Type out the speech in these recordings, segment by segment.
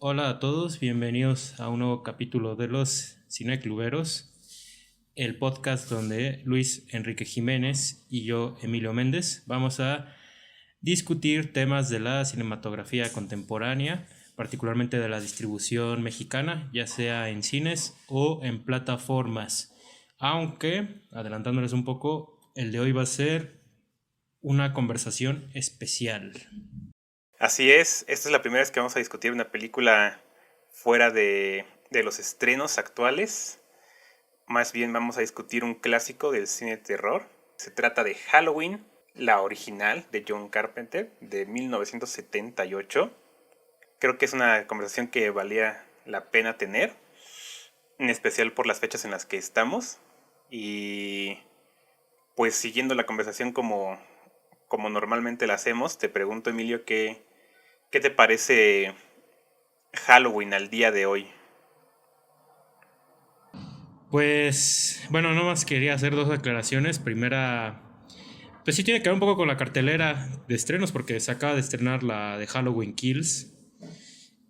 Hola a todos, bienvenidos a un nuevo capítulo de los Cinecluberos, el podcast donde Luis Enrique Jiménez y yo, Emilio Méndez, vamos a discutir temas de la cinematografía contemporánea, particularmente de la distribución mexicana, ya sea en cines o en plataformas. Aunque, adelantándoles un poco, el de hoy va a ser una conversación especial. Así es, esta es la primera vez que vamos a discutir una película fuera de los estrenos actuales. Más bien vamos a discutir un clásico del cine de terror. Se trata de Halloween, la original de John Carpenter de 1978. Creo que es una conversación que valía la pena tener, en especial por las fechas en las que estamos. Y pues siguiendo la conversación como normalmente la hacemos, te pregunto, Emilio, ¿qué te parece Halloween al día de hoy? Pues, bueno, nomás quería hacer dos aclaraciones. Primera, pues sí tiene que ver un poco con la cartelera de estrenos, porque se acaba de estrenar la de Halloween Kills.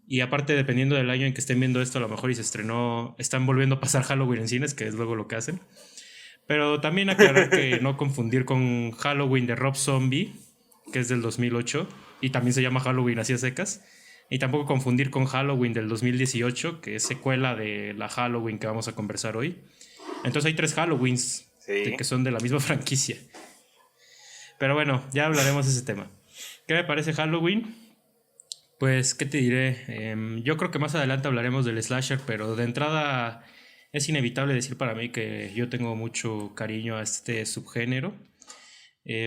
Y aparte, dependiendo del año en que estén viendo esto, a lo mejor y se estrenó, están volviendo a pasar Halloween en cines, que es luego lo que hacen. Pero también aclarar que no confundir con Halloween de Rob Zombie, que es del 2008, y también se llama Halloween así a secas. Y tampoco confundir con Halloween del 2018, que es secuela de la Halloween que vamos a conversar hoy. Entonces hay tres Halloweens Sí. que son de la misma franquicia. Pero bueno, ya hablaremos de ese tema. ¿Qué me parece Halloween? Pues, ¿qué te diré? Yo creo que más adelante hablaremos del slasher, pero de entrada es inevitable decir para mí que yo tengo mucho cariño a este subgénero.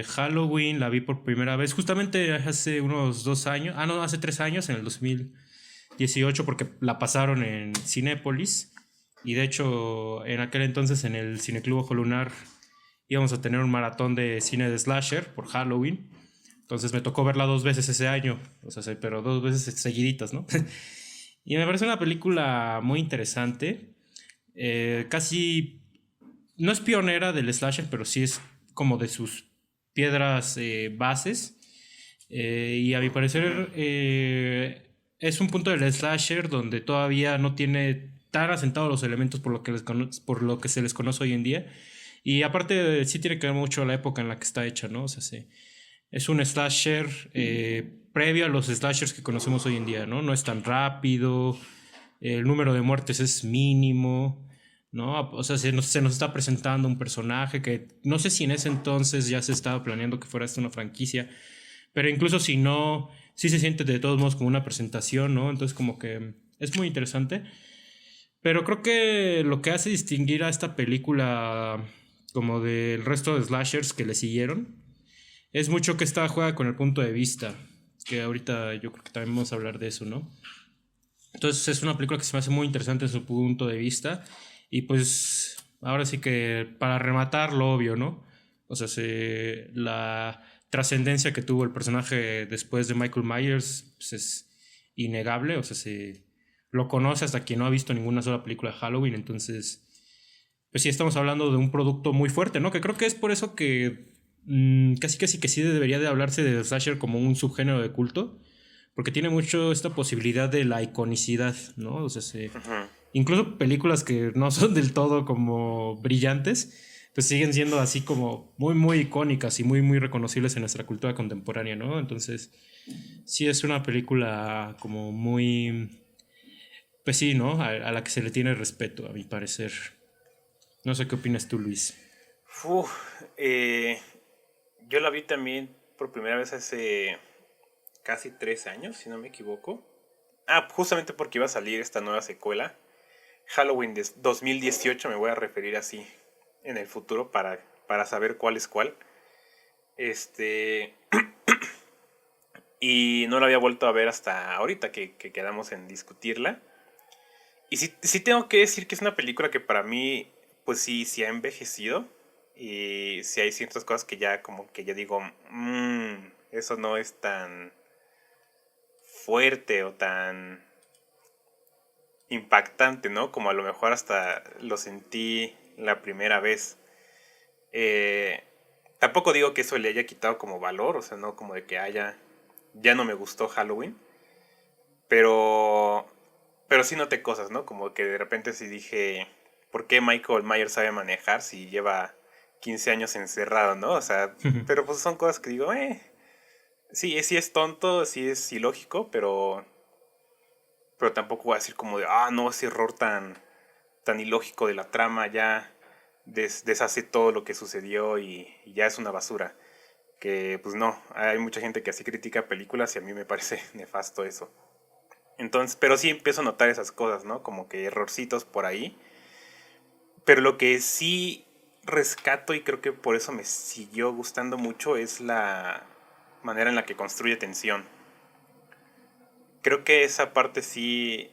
Halloween la vi por primera vez justamente hace unos 2 años, no, hace 3 años, en el 2018, porque la pasaron en Cinépolis. Y de hecho, en aquel entonces en el Cineclub Ojo Lunar íbamos a tener un maratón de cine de slasher por Halloween. Entonces me tocó verla 2 veces ese año, o sea, pero 2 veces seguiditas, ¿no? Y me parece una película muy interesante. Casi no es pionera del slasher, pero sí es como de sus piedras bases. Y a mi Ujú. parecer es un punto del slasher donde todavía no tiene tan asentados los elementos por lo que se les conoce hoy en día. Y aparte sí tiene que ver mucho la época en la que está hecha, ¿no? O sea, sí, es un slasher previo a los slashers que conocemos hoy en día, ¿no? No es tan rápido, el número de muertes es mínimo, ¿no? O sea, se nos está presentando un personaje que no sé si en ese entonces ya se estaba planeando que fuera esto una franquicia, pero incluso si no, sí se siente de todos modos como una presentación, ¿no? Entonces como que es muy interesante. Pero creo que lo que hace distinguir a esta película como del resto de slashers que le siguieron es mucho que esta juega con el punto de vista, que ahorita yo creo que también vamos a hablar de eso, ¿no? Entonces es una película que se me hace muy interesante en su punto de vista y pues ahora sí que para rematar lo obvio, ¿no? O sea, la trascendencia que tuvo el personaje después de Michael Myers pues es innegable, o sea, se lo conoce hasta quien no ha visto ninguna sola película de Halloween, entonces pues sí estamos hablando de un producto muy fuerte, ¿no? Que creo que es por eso que casi casi que sí debería de hablarse de slasher como un subgénero de culto, porque tiene mucho esta posibilidad de la iconicidad, ¿no? O sea, Ujú. incluso películas que no son del todo como brillantes, pues siguen siendo así como muy, muy icónicas y muy, muy reconocibles en nuestra cultura contemporánea, ¿no? Entonces, sí es una película como muy, pues sí, ¿no? A la que se le tiene respeto, a mi parecer. No sé qué opinas tú, Luis. Uf, eh, yo la vi también por primera vez hace casi 3 años, si no me equivoco. Justamente porque iba a salir esta nueva secuela. Halloween de 2018, me voy a referir así en el futuro para saber cuál es cuál. Este, y no la había vuelto a ver hasta ahorita que quedamos en discutirla. Y sí tengo que decir que es una película que para mí, pues sí ha envejecido. Y sí hay ciertas cosas que ya como que yo digo, eso no es tan fuerte o tan impactante, ¿no? Como a lo mejor hasta lo sentí la primera vez. Eh, Tampoco digo que eso le haya quitado como valor, o sea, no como de que ya no me gustó Halloween. Pero, pero sí noté cosas, ¿no? Como que de repente sí dije, ¿por qué Michael Myers sabe manejar si lleva 15 años encerrado, ¿no? O sea, pero pues son cosas que digo, sí es tonto, sí es ilógico, pero tampoco voy a decir como de, no, ese error tan ilógico de la trama ya deshace todo lo que sucedió y ya es una basura. Que pues no, hay mucha gente que así critica películas y a mí me parece nefasto eso. Entonces, pero sí empiezo a notar esas cosas, ¿no? Como que errorcitos por ahí. Pero lo que sí rescato y creo que por eso me siguió gustando mucho es la manera en la que construye tensión. Creo que esa parte sí,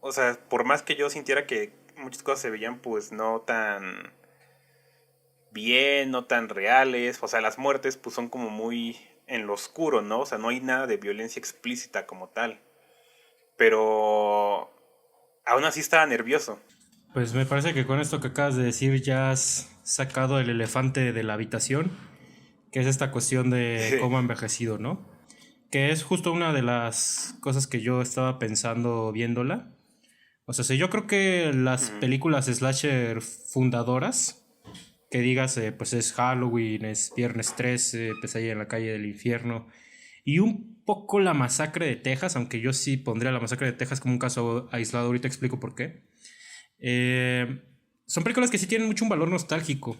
o sea, por más que yo sintiera que muchas cosas se veían pues no tan bien, no tan reales, o sea, las muertes pues son como muy en lo oscuro, ¿no? O sea, no hay nada de violencia explícita como tal. Pero aún así estaba nervioso. Pues me parece que con esto que acabas de decir ya has sacado el elefante de la habitación, que es esta cuestión de cómo ha envejecido, ¿no? Que es justo una de las cosas que yo estaba pensando viéndola. O sea, si yo creo que las películas slasher fundadoras, que digas, pues es Halloween, es Viernes 13, Pesadilla en la calle del infierno, y un poco La Masacre de Texas, aunque yo sí pondría La Masacre de Texas como un caso aislado, ahorita explico por qué. Son películas que sí tienen mucho un valor nostálgico.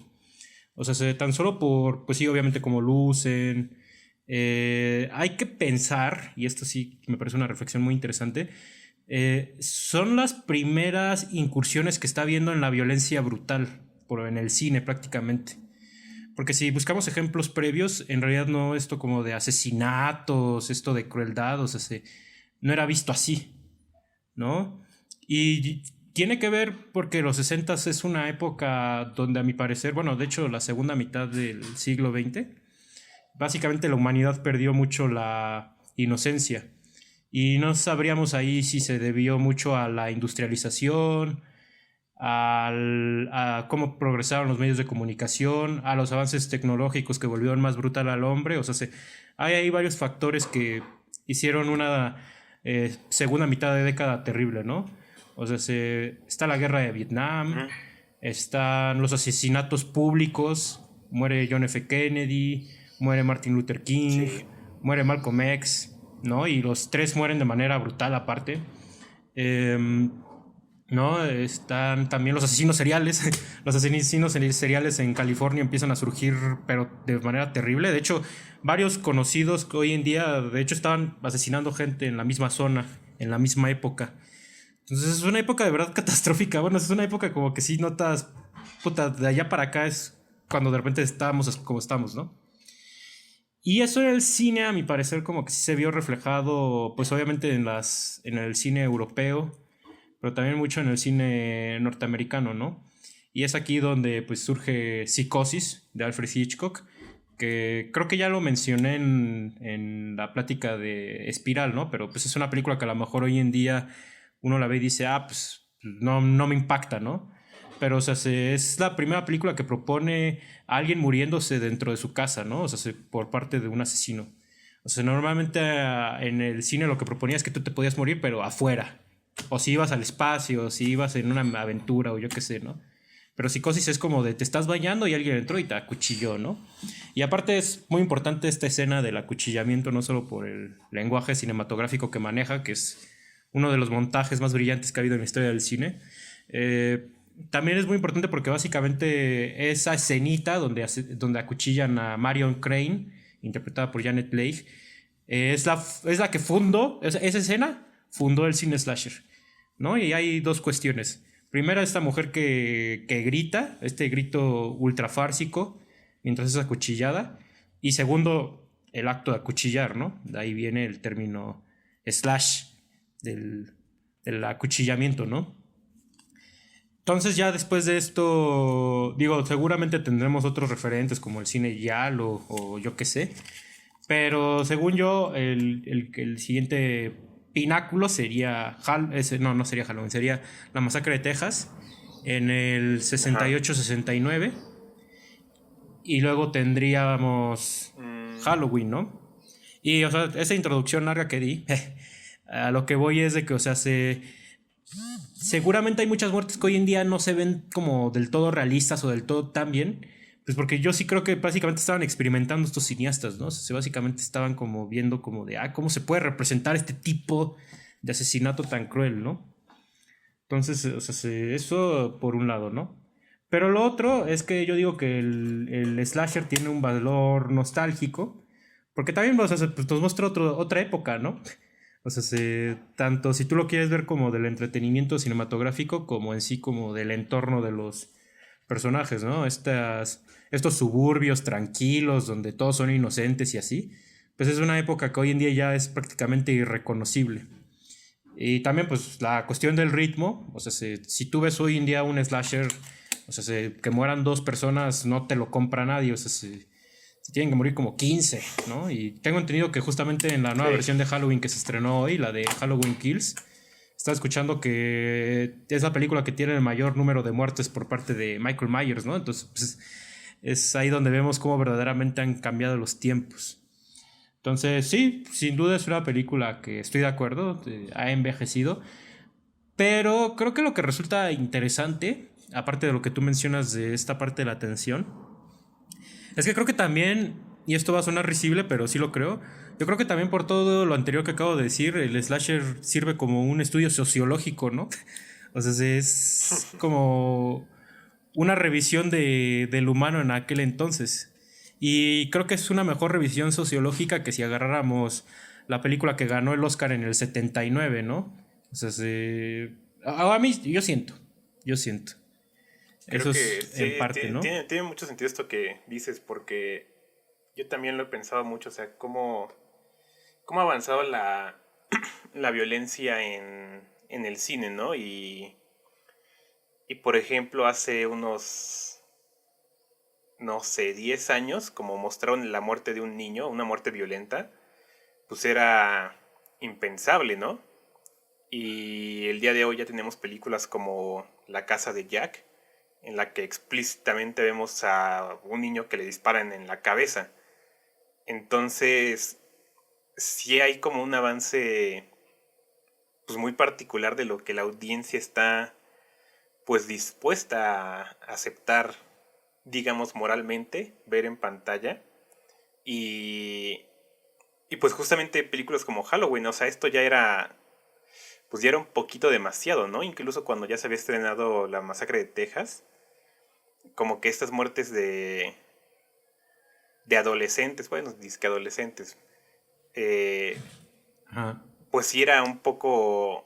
O sea, tan solo por, pues sí, obviamente como lucen. Hay que pensar, y esto sí me parece una reflexión muy interesante, son las primeras incursiones que está habiendo en la violencia brutal, en el cine prácticamente. Porque si buscamos ejemplos previos, en realidad no esto como de asesinatos, esto de crueldad, o sea, no era visto así, ¿no? Y tiene que ver porque los 60 es una época donde a mi parecer, bueno, de hecho la segunda mitad del siglo XX, básicamente la humanidad perdió mucho la inocencia. Y no sabríamos ahí si se debió mucho a la industrialización, a cómo progresaron los medios de comunicación, a los avances tecnológicos que volvieron más brutal al hombre. O sea, hay ahí varios factores que hicieron una segunda mitad de década terrible, ¿no? O sea, está la guerra de Vietnam, están los asesinatos públicos, muere John F. Kennedy, muere Martin Luther King, Sí. muere Malcolm X, ¿no? Y los tres mueren de manera brutal aparte. ¿No? Están también los asesinos seriales. Los asesinos seriales en California empiezan a surgir, pero de manera terrible. De hecho, varios conocidos que hoy en día, de hecho, estaban asesinando gente en la misma zona, en la misma época. Entonces es una época de verdad catastrófica. Bueno, es una época como que sí notas, puta, de allá para acá es cuando de repente estábamos como estamos, ¿no? Y eso en el cine, a mi parecer, como que sí se vio reflejado, pues obviamente en el cine europeo, pero también mucho en el cine norteamericano, ¿no? Y es aquí donde pues surge Psicosis de Alfred Hitchcock, que creo que ya lo mencioné en la plática de Espiral, ¿no? Pero pues es una película que a lo mejor hoy en día uno la ve y dice, pues no me impacta, ¿no? Pero, o sea, es la primera película que propone a alguien muriéndose dentro de su casa, ¿no? O sea, por parte de un asesino. O sea, normalmente en el cine lo que proponía es que tú te podías morir, pero afuera. O si ibas al espacio, o si ibas en una aventura, o yo qué sé, ¿no? Pero Psicosis es como de te estás bañando y alguien entró y te acuchilló, ¿no? Y aparte es muy importante esta escena del acuchillamiento, no solo por el lenguaje cinematográfico que maneja, que es uno de los montajes más brillantes que ha habido en la historia del cine. También es muy importante porque básicamente esa escenita donde acuchillan a Marion Crane, interpretada por Janet Leigh, es la que fundó, esa escena fundó el cine slasher, ¿no? Y hay dos cuestiones. Primera, esta mujer que grita, este grito ultrafársico mientras es acuchillada. Y segundo, el acto de acuchillar, ¿no? De ahí viene el término slash del acuchillamiento, ¿no? Entonces ya después de esto, digo, seguramente tendremos otros referentes como el cine Yal o yo qué sé. Pero según yo, el siguiente pináculo sería no sería Halloween, sería La Masacre de Texas en el 68-69. Y luego tendríamos Halloween, ¿no? Y, o sea, esa introducción larga que di A lo que voy es de que, o sea, seguramente hay muchas muertes que hoy en día no se ven como del todo realistas o del todo tan bien. Pues porque yo sí creo que básicamente estaban experimentando estos cineastas, ¿no? O sea, básicamente estaban como viendo como de, cómo se puede representar este tipo de asesinato tan cruel, ¿no? Entonces, o sea, eso por un lado, ¿no? Pero lo otro es que yo digo que el slasher tiene un valor nostálgico, porque también, o sea, pues, nos muestra otra época, ¿no? O sea, tanto si tú lo quieres ver como del entretenimiento cinematográfico, como en sí como del entorno de los personajes, ¿no? Estos suburbios tranquilos donde todos son inocentes y así, pues es una época que hoy en día ya es prácticamente irreconocible. Y también pues la cuestión del ritmo, o sea, si tú ves hoy en día un slasher, o sea, que mueran dos personas no te lo compra nadie, o sea, se tienen que morir como 15, ¿no? Y tengo entendido que justamente en la nueva Sí. versión de Halloween que se estrenó hoy, la de Halloween Kills, estaba escuchando que es la película que tiene el mayor número de muertes por parte de Michael Myers, ¿no? Entonces, pues, es ahí donde vemos cómo verdaderamente han cambiado los tiempos. Entonces, sí, sin duda es una película que estoy de acuerdo, ha envejecido, pero creo que lo que resulta interesante, aparte de lo que tú mencionas de esta parte de la tensión, es que creo que también, y esto va a sonar risible, pero sí lo creo, yo creo que también por todo lo anterior que acabo de decir, el slasher sirve como un estudio sociológico, ¿no? O sea, es como una revisión del humano en aquel entonces. Y creo que es una mejor revisión sociológica que si agarráramos la película que ganó el Oscar en el 79, ¿no? O sea, a mí, yo siento. Creo Eso que es en sí, parte, ¿no? tiene mucho sentido esto que dices, porque yo también lo he pensado mucho, o sea, cómo ha avanzado la violencia en el cine, ¿no? Y por ejemplo, hace unos, no sé, 10 años, como mostraron la muerte de un niño, una muerte violenta, pues era impensable, ¿no? Y el día de hoy ya tenemos películas como La casa de Jack, en la que explícitamente vemos a un niño que le disparan en la cabeza. Entonces, sí hay como un avance pues muy particular de lo que la audiencia está pues dispuesta a aceptar, digamos moralmente, ver en pantalla. Y, y pues justamente películas como Halloween, o sea, esto ya era pues ya era un poquito demasiado, ¿no? Incluso cuando ya se había estrenado La Masacre de Texas, como que estas muertes de adolescentes, bueno, disque adolescentes, eh, Ajá. pues sí era un poco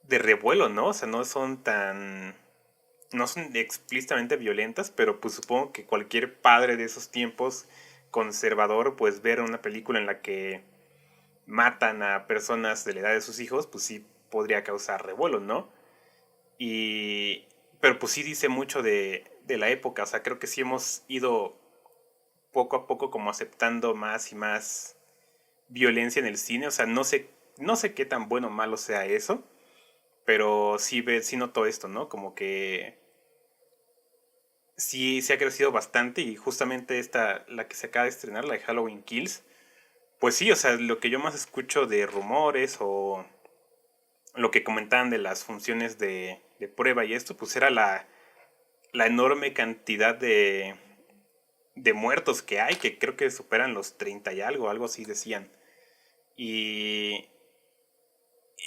de revuelo, ¿no? O sea, no son explícitamente violentas, pero pues supongo que cualquier padre de esos tiempos conservador, pues ver una película en la que matan a personas de la edad de sus hijos, pues sí podría causar revuelo, ¿no? Y, pero pues sí dice mucho de la época, o sea, creo que sí hemos ido poco a poco como aceptando más y más violencia en el cine, o sea, no sé qué tan bueno o malo sea eso, pero sí noto esto, ¿no? Como que sí se ha crecido bastante y justamente esta, la que se acaba de estrenar, la de Halloween Kills, pues sí, o sea, lo que yo más escucho de rumores o lo que comentaban de las funciones de prueba y esto, pues era la enorme cantidad de muertos que hay, que creo que superan los 30 y algo así decían. Y,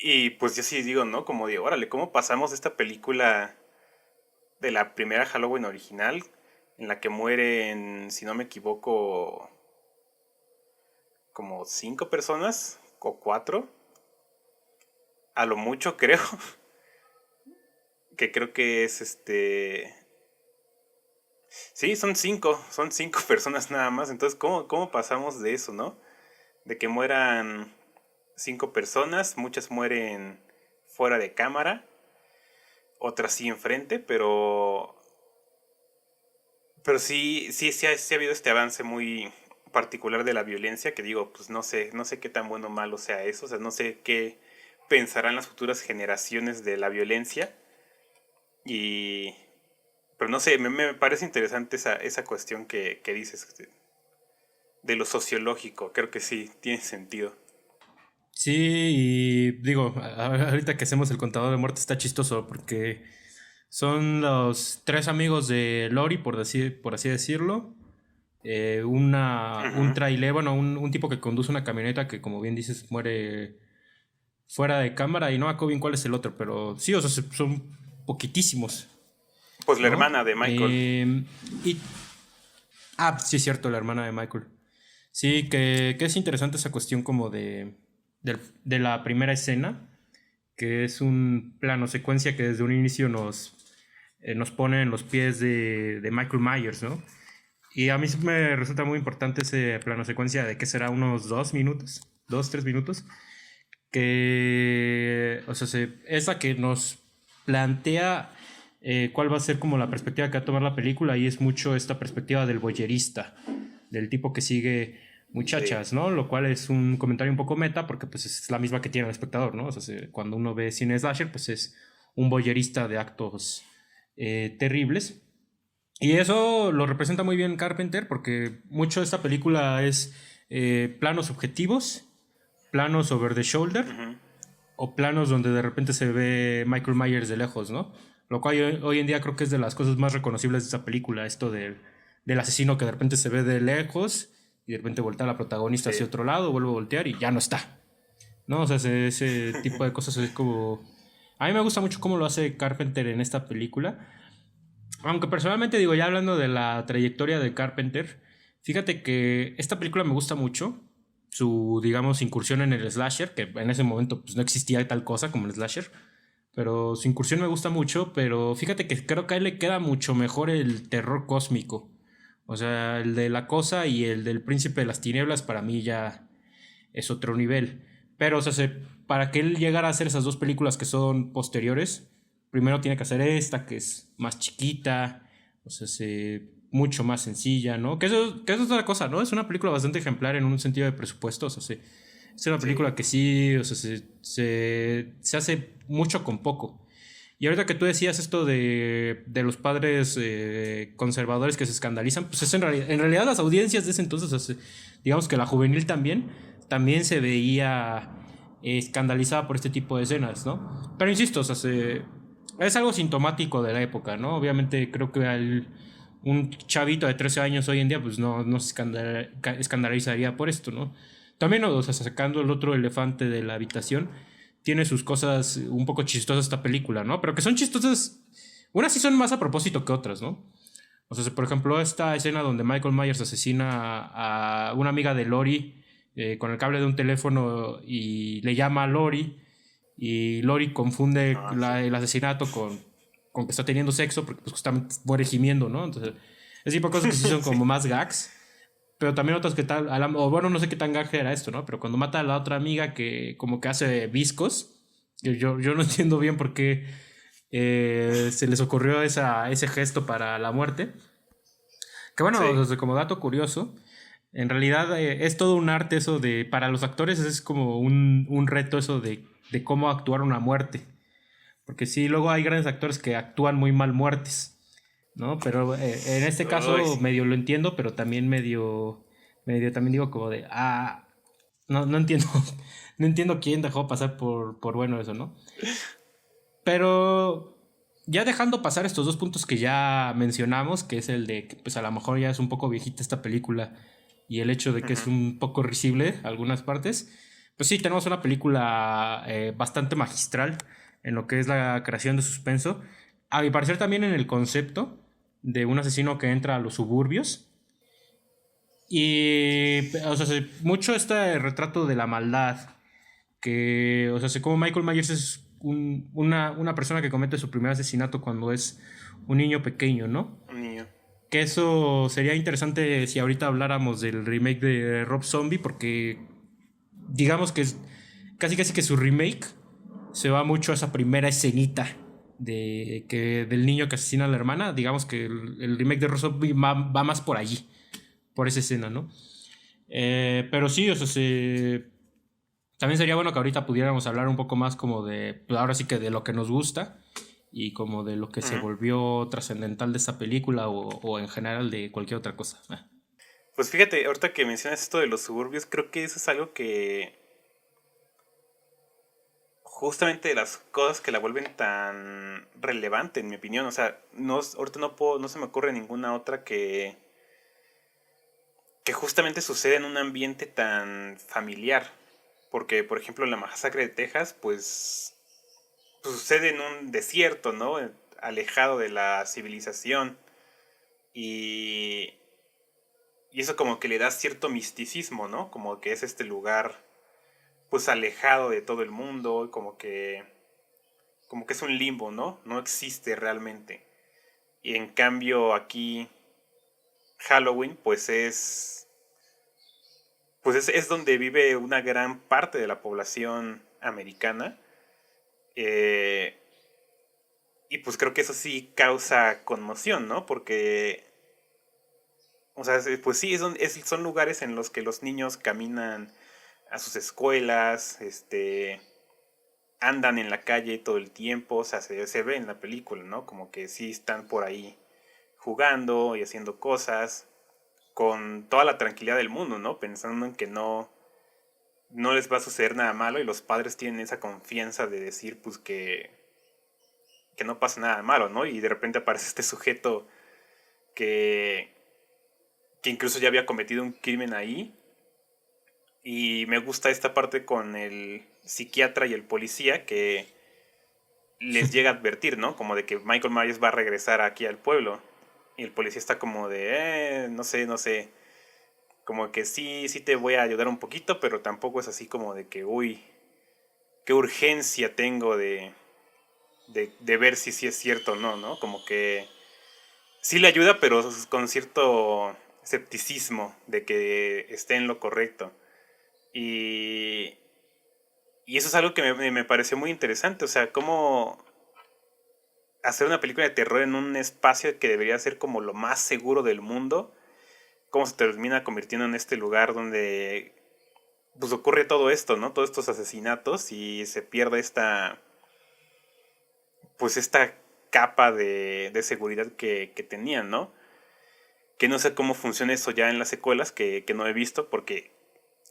y pues yo sí digo, ¿no? Como digo, órale, ¿cómo pasamos de esta película de la primera Halloween original, en la que mueren, si no me equivoco, como 5 personas o 4, a lo mucho creo, que creo que es Sí, son cinco personas nada más. Entonces, cómo pasamos de eso, no? De que mueran 5 personas, muchas mueren fuera de cámara, otras sí enfrente, pero sí ha habido este avance muy particular de la violencia, que digo, pues no sé qué tan bueno o malo sea eso, o sea, no sé qué pensarán las futuras generaciones de la violencia, y pero no sé, me parece interesante esa cuestión que dices de lo sociológico, creo que sí, tiene sentido. Sí, y digo, ahorita que hacemos el contador de muertes está chistoso porque son los tres amigos de Lori, por así decirlo. Un Ujú. trailer, bueno, un tipo que conduce una camioneta que, como bien dices, muere fuera de cámara y no me acuerdo bien cuál es el otro, pero sí, o sea, son poquitísimos, Pues la ¿no? hermana de Michael. Y, sí, es cierto, la hermana de Michael. Sí, que es interesante esa cuestión como de la primera escena, que es un plano secuencia que desde un inicio nos pone en los pies de Michael Myers, ¿no? Y a mí sí me resulta muy importante ese plano secuencia de que será unos 2 minutos, 2, 3 minutos, que, o sea, es la que nos plantea cuál va a ser como la perspectiva que va a tomar la película y es mucho esta perspectiva del voyerista, del tipo que sigue Sí. muchachas, ¿no? Lo cual es un comentario un poco meta porque pues es la misma que tiene el espectador, ¿no? O sea, cuando uno ve cine slasher, pues es un voyerista de actos terribles. Y eso lo representa muy bien Carpenter porque mucho de esta película es planos objetivos, planos over the shoulder Ujú. o planos donde de repente se ve Michael Myers de lejos, ¿no? Lo cual hoy en día creo que es de las cosas más reconocibles de esta película, esto del asesino que de repente se ve de lejos y de repente voltea a la protagonista hacia Sí. otro lado, vuelve a voltear y ya no está, ¿no? O sea, ese tipo de cosas es como... A mí me gusta mucho cómo lo hace Carpenter en esta película. Aunque personalmente digo, ya hablando de la trayectoria de Carpenter, fíjate que esta película me gusta mucho. Su, digamos, incursión en el slasher, que en ese momento pues, no existía tal cosa como el slasher. Pero su incursión me gusta mucho, pero fíjate que creo que a él le queda mucho mejor el terror cósmico. O sea, el de La Cosa y el del Príncipe de las Tinieblas para mí ya es otro nivel. Pero, o sea, para que él llegara a hacer esas dos películas que son posteriores, primero tiene que hacer esta, que es más chiquita, o sea, mucho más sencilla, ¿no? Que eso es otra cosa, ¿no? Es una película bastante ejemplar en un sentido de presupuesto, o sea, es una Sí. película que sí, o sea, se hace mucho con poco. Y ahorita que tú decías esto de los padres conservadores que se escandalizan, pues es en realidad las audiencias de ese entonces, o sea, digamos que la juvenil también se veía escandalizada por este tipo de escenas, ¿no? Pero insisto, o sea, es algo sintomático de la época, ¿no? Obviamente creo que un chavito de 13 años hoy en día, pues no se escandalizaría por esto, ¿no? También, o sea, sacando el otro elefante de la habitación, tiene sus cosas un poco chistosas esta película, ¿no? Pero que son chistosas, unas sí son más a propósito que otras, ¿no? O sea, por ejemplo, esta escena donde Michael Myers asesina a una amiga de Lori con el cable de un teléfono y le llama a Lori y Lori confunde Ah, sí. el asesinato con que está teniendo sexo porque pues justamente muere gimiendo, ¿no? Entonces, ese tipo de cosas que sí son Sí. como más gags, pero también otras que tal, o bueno, no sé qué tan gag era esto, ¿no? Pero cuando mata a la otra amiga que como que hace viscos, yo no entiendo bien por qué se les ocurrió ese gesto para la muerte. Que bueno, Sí. desde como dato curioso, en realidad es todo un arte eso para los actores es como un reto eso de cómo actuar una muerte. Porque sí, luego hay grandes actores que actúan muy mal muertes, ¿no? Pero en este Uy, caso sí. medio lo entiendo, pero también medio también digo como no entiendo, no entiendo quién dejó pasar por bueno eso, ¿no? Pero ya dejando pasar estos dos puntos que ya mencionamos, que es el de que pues a lo mejor ya es un poco viejita esta película y el hecho de que es Ujú. un poco risible algunas partes, pues sí, tenemos una película bastante magistral en lo que es la creación de suspenso. A mi parecer también en el concepto de un asesino que entra a los suburbios. Y, o sea, mucho este retrato de la maldad, que, o sea, sé como Michael Myers es una persona que comete su primer asesinato cuando es un niño pequeño, ¿no? Un niño. Que eso sería interesante si ahorita habláramos del remake de Rob Zombie, porque digamos que es casi casi que su remake se va mucho a esa primera escenita del niño que asesina a la hermana. Digamos que el remake de Rob Zombie va más por allí, por esa escena, ¿no? Pero sí, o sea, también sería bueno que ahorita pudiéramos hablar un poco más como pues ahora sí que de lo que nos gusta y como de lo que se Ujú. volvió trascendental de esta película o en general de cualquier otra cosa. Pues fíjate, ahorita que mencionas esto de los suburbios, creo que eso es algo que justamente de las cosas que la vuelven tan relevante, en mi opinión. O sea, no, ahorita no se me ocurre ninguna otra que justamente sucede en un ambiente tan familiar. Porque, por ejemplo, la masacre de Texas, pues sucede en un desierto, ¿no? Alejado de la civilización. Y, y eso como que le da cierto misticismo, ¿no? Como que es este lugar, pues alejado de todo el mundo, como que es un limbo, ¿no? No existe realmente. Y en cambio aquí Halloween, pues es donde vive una gran parte de la población americana. Eh, y pues creo que eso sí causa conmoción, ¿no? Porque, o sea, pues sí, son lugares en los que los niños caminan a sus escuelas, andan en la calle todo el tiempo, o sea, se ve en la película, ¿no? Como que sí están por ahí jugando y haciendo cosas con toda la tranquilidad del mundo, ¿no? Pensando en que no les va a suceder nada malo y los padres tienen esa confianza de decir, pues, que no pasa nada malo, ¿no? Y de repente aparece este sujeto que, que incluso ya había cometido un crimen ahí. Y me gusta esta parte con el psiquiatra y el policía que les llega a advertir, ¿no? Como de que Michael Myers va a regresar aquí al pueblo. Y el policía está como de, no sé, no sé. Como que sí, sí te voy a ayudar un poquito, pero tampoco es así como de que, uy, qué urgencia tengo de ver si sí es cierto o no, ¿no? Como que sí le ayuda, pero con cierto escepticismo de que esté en lo correcto. Y, y eso es algo que me pareció muy interesante, o sea, cómo hacer una película de terror en un espacio que debería ser como lo más seguro del mundo, cómo se termina convirtiendo en este lugar donde pues ocurre todo esto, ¿no? Todos estos asesinatos y se pierde esta capa de seguridad que tenían, ¿no? Que no sé cómo funciona eso ya en las secuelas, que no he visto, porque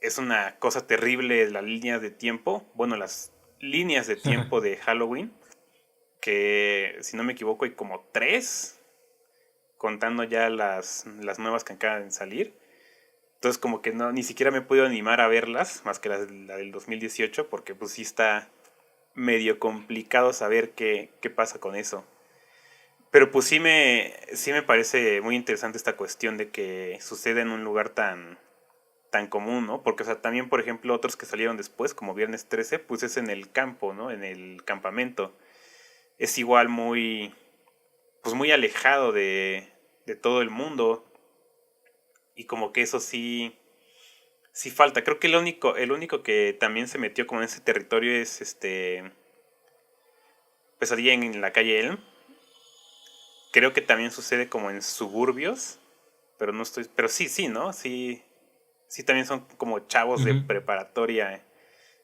es una cosa terrible la línea de tiempo, bueno, las líneas de tiempo de Halloween, que si no me equivoco hay como tres, contando ya las nuevas que acaban de salir. Entonces como que no, ni siquiera me he podido animar a verlas, más que la del 2018, porque pues sí está medio complicado saber qué pasa con eso. Pero pues sí me parece muy interesante esta cuestión de que sucede en un lugar tan común, ¿no? Porque, o sea, también, por ejemplo, otros que salieron después, como Viernes 13, pues es en el campo, ¿no? En el campamento. Es igual pues muy alejado de todo el mundo. Y como que eso sí falta. Creo que el único que también se metió como en ese territorio es Pesadilla en la calle Elm. Creo que también sucede como en suburbios, pero no estoy, pero sí, sí, ¿no? Sí, sí también son como chavos de Ujú. preparatoria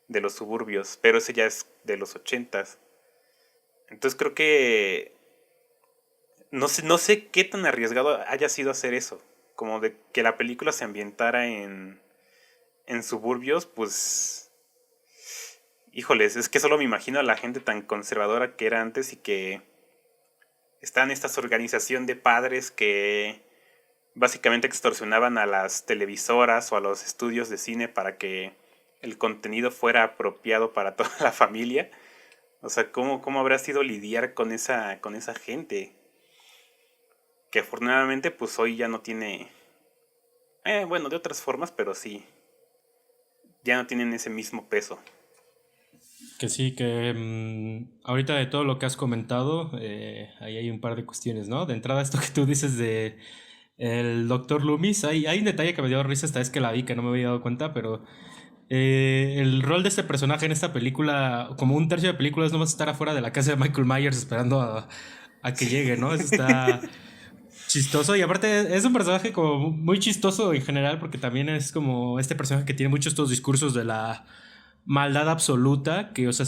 de los suburbios, pero ese ya es de los 80s. Entonces creo que no sé qué tan arriesgado haya sido hacer eso, como de que la película se ambientara en suburbios, pues híjoles, es que solo me imagino a la gente tan conservadora que era antes y que están estas organización de padres que básicamente extorsionaban a las televisoras o a los estudios de cine para que el contenido fuera apropiado para toda la familia. O sea, ¿cómo habrá sido lidiar con esa gente? Que afortunadamente pues hoy ya no tiene... bueno, de otras formas, pero sí, ya no tienen ese mismo peso. Que sí, que ahorita de todo lo que has comentado, ahí hay un par de cuestiones, ¿no? De entrada, esto que tú dices de el Doctor Loomis, hay un detalle que me dio risa esta vez que la vi, que no me había dado cuenta, pero el rol de este personaje en esta película, como un tercio de película, es nomás estar afuera de la casa de Michael Myers esperando a que Sí. llegue, ¿no? Eso está chistoso y aparte es un personaje como muy chistoso en general porque también es como este personaje que tiene muchos estos discursos de la maldad absoluta que, o sea,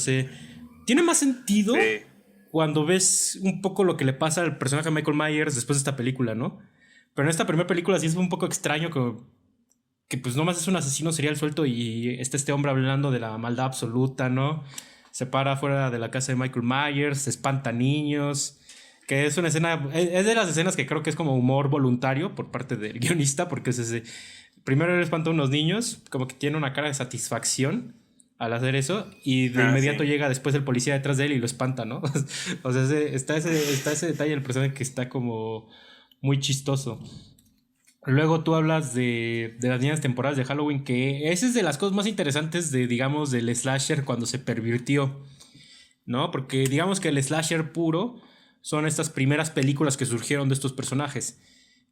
tiene más sentido Sí. cuando ves un poco lo que le pasa al personaje de Michael Myers después de esta película, ¿no? Pero en esta primera película sí es un poco extraño que pues nomás es un asesino serial suelto y está este hombre hablando de la maldad absoluta, ¿no? se para fuera de la casa de Michael Myers, espanta niños, que es una escena, es de las escenas que creo que es como humor voluntario por parte del guionista, porque es ese, primero él espanta a unos niños, como que tiene una cara de satisfacción al hacer eso, y de inmediato sí. llega después el policía detrás de él y lo espanta, ¿no? O sea, está ese detalle del personaje que está como muy chistoso. Luego tú hablas de las líneas temporales de Halloween, que esa es de las cosas más interesantes de, digamos, del slasher cuando se pervirtió, ¿no? Porque digamos que el slasher puro son estas primeras películas que surgieron de estos personajes,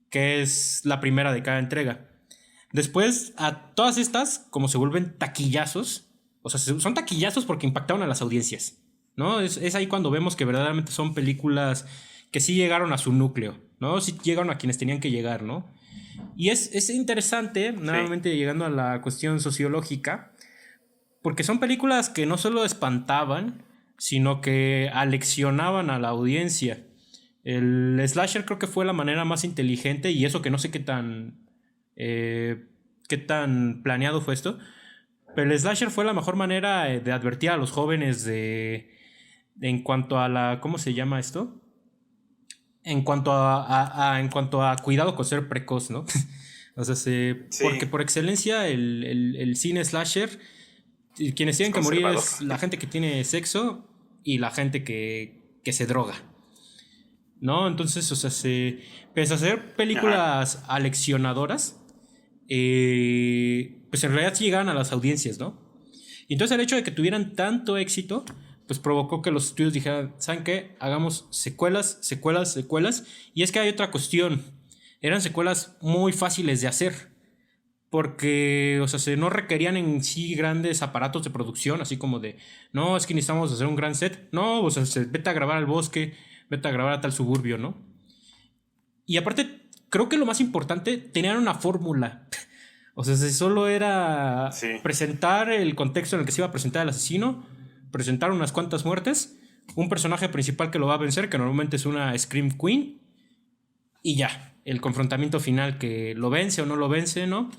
que es la primera de cada entrega. Después, a todas estas, como se vuelven taquillazos, o sea, son taquillazos porque impactaron a las audiencias, ¿no? Es ahí cuando vemos que verdaderamente son películas que sí llegaron a su núcleo, ¿no? Sí llegaron a quienes tenían que llegar, ¿no? Y es interesante, Sí. nuevamente llegando a la cuestión sociológica, porque son películas que no solo espantaban, sino que aleccionaban a la audiencia. El slasher creo que fue la manera más inteligente, y eso que no sé qué tan planeado fue esto, pero el slasher fue la mejor manera de advertir a los jóvenes en cuanto a la, ¿cómo se llama esto? En cuanto a cuidado con ser precoz, ¿no? O sea, porque Sí, por excelencia el cine slasher, quienes es tienen que morir conservador. es la gente que tiene sexo y la gente que se droga, ¿no? Entonces, o sea, pese a ser Ajá. películas aleccionadoras, pues en realidad sí llegaban a las audiencias, ¿no? Y entonces el hecho de que tuvieran tanto éxito, pues provocó que los estudios dijeran, ¿saben qué? Hagamos secuelas, secuelas, secuelas. Y es que hay otra cuestión. Eran secuelas muy fáciles de hacer. Porque, o sea, no requerían en sí grandes aparatos de producción, así como de, no, es que necesitamos hacer un gran set. No, o sea, vete a grabar al bosque, vete a grabar a tal suburbio, ¿no? Y aparte, creo que lo más importante, tenían una fórmula. O sea, si solo era Sí. presentar el contexto en el que se iba a presentar el asesino, presentar unas cuantas muertes, un personaje principal que lo va a vencer, que normalmente es una Scream Queen, y ya, el confrontamiento final que lo vence o no lo vence, ¿no?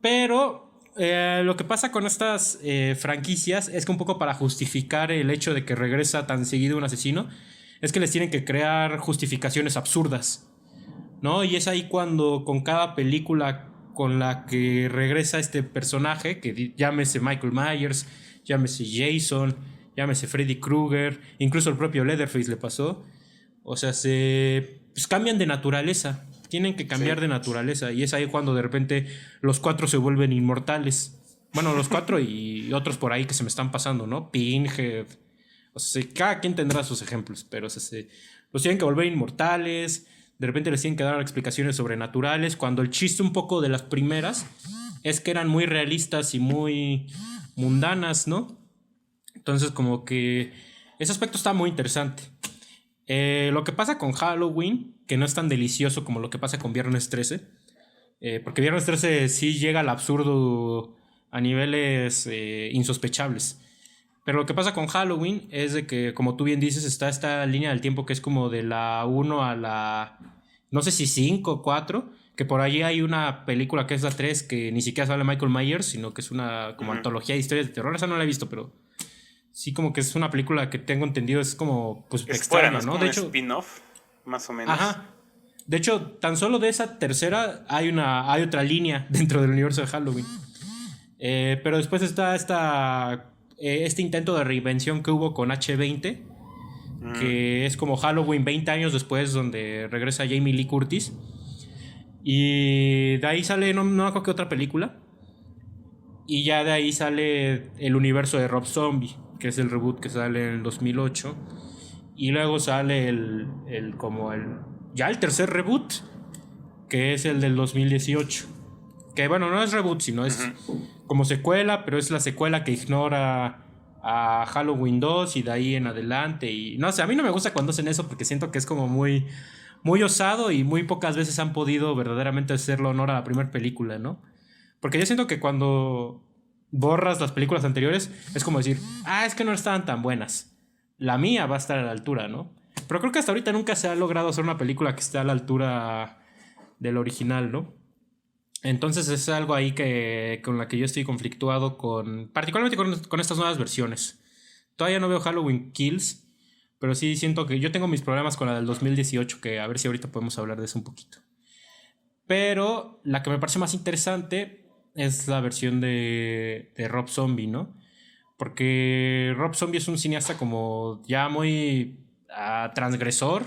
Pero lo que pasa con estas franquicias es que un poco para justificar el hecho de que regresa tan seguido un asesino, es que les tienen que crear justificaciones absurdas, ¿no? Y es ahí cuando con cada película con la que regresa este personaje, que llámese Michael Myers, llámese Jason, llámese Freddy Krueger, incluso el propio Leatherface le pasó, o sea, pues cambian de naturaleza, tienen que cambiar Sí. de naturaleza, y es ahí cuando de repente los cuatro se vuelven inmortales. Bueno, los cuatro y otros por ahí que se me están pasando, ¿no? Pinhead. O sea, cada quien tendrá sus ejemplos, pero o sea, los tienen que volver inmortales. De repente les tienen que dar explicaciones sobrenaturales. Cuando el chiste un poco de las primeras es que eran muy realistas y muy mundanas, ¿no? Entonces, como que ese aspecto está muy interesante. Lo que pasa con Halloween, que no es tan delicioso como lo que pasa con Viernes 13, porque Viernes 13 sí llega al absurdo a niveles insospechables. Pero lo que pasa con Halloween es de que, como tú bien dices, está esta línea del tiempo que es como de la 1 a la, no sé si 5 o 4, que por allí hay una película que es la 3 que ni siquiera sale Michael Myers, sino que es una como Ujú. antología de historias de terror. Esa no la he visto, pero sí como que es una película que tengo entendido es como pues Es fuera, ¿no? extraña, Es ¿no? como De un hecho, spin-off, más o menos. ajá. De hecho, tan solo de esa tercera hay otra línea dentro del universo de Halloween. Pero después está este intento de reinvención que hubo con H20, Mm, que es como Halloween 20 años después, donde regresa Jamie Lee Curtis. Y de ahí sale, no me acuerdo qué otra película. Y ya de ahí sale el universo de Rob Zombie, que es el reboot que sale en el 2008. Y luego sale ya el tercer reboot, que es el del 2018. Que bueno, no es reboot, sino es ujú. como secuela, pero es la secuela que ignora a Halloween 2 y de ahí en adelante. Y no sé, a mí no me gusta cuando hacen eso porque siento que es como muy, muy osado y muy pocas veces han podido verdaderamente hacerle honor a la primera película, ¿no? Porque yo siento que cuando borras las películas anteriores es como decir, es que no estaban tan buenas. La mía va a estar a la altura, ¿no? Pero creo que hasta ahorita nunca se ha logrado hacer una película que esté a la altura del original, ¿no? Entonces es algo ahí con la que yo estoy conflictuado particularmente con estas nuevas versiones. Todavía no veo Halloween Kills, pero sí siento que yo tengo mis problemas con la del 2018, que a ver si ahorita podemos hablar de eso un poquito. Pero la que me parece más interesante es la versión de Rob Zombie, ¿no? Porque Rob Zombie es un cineasta como ya muy transgresor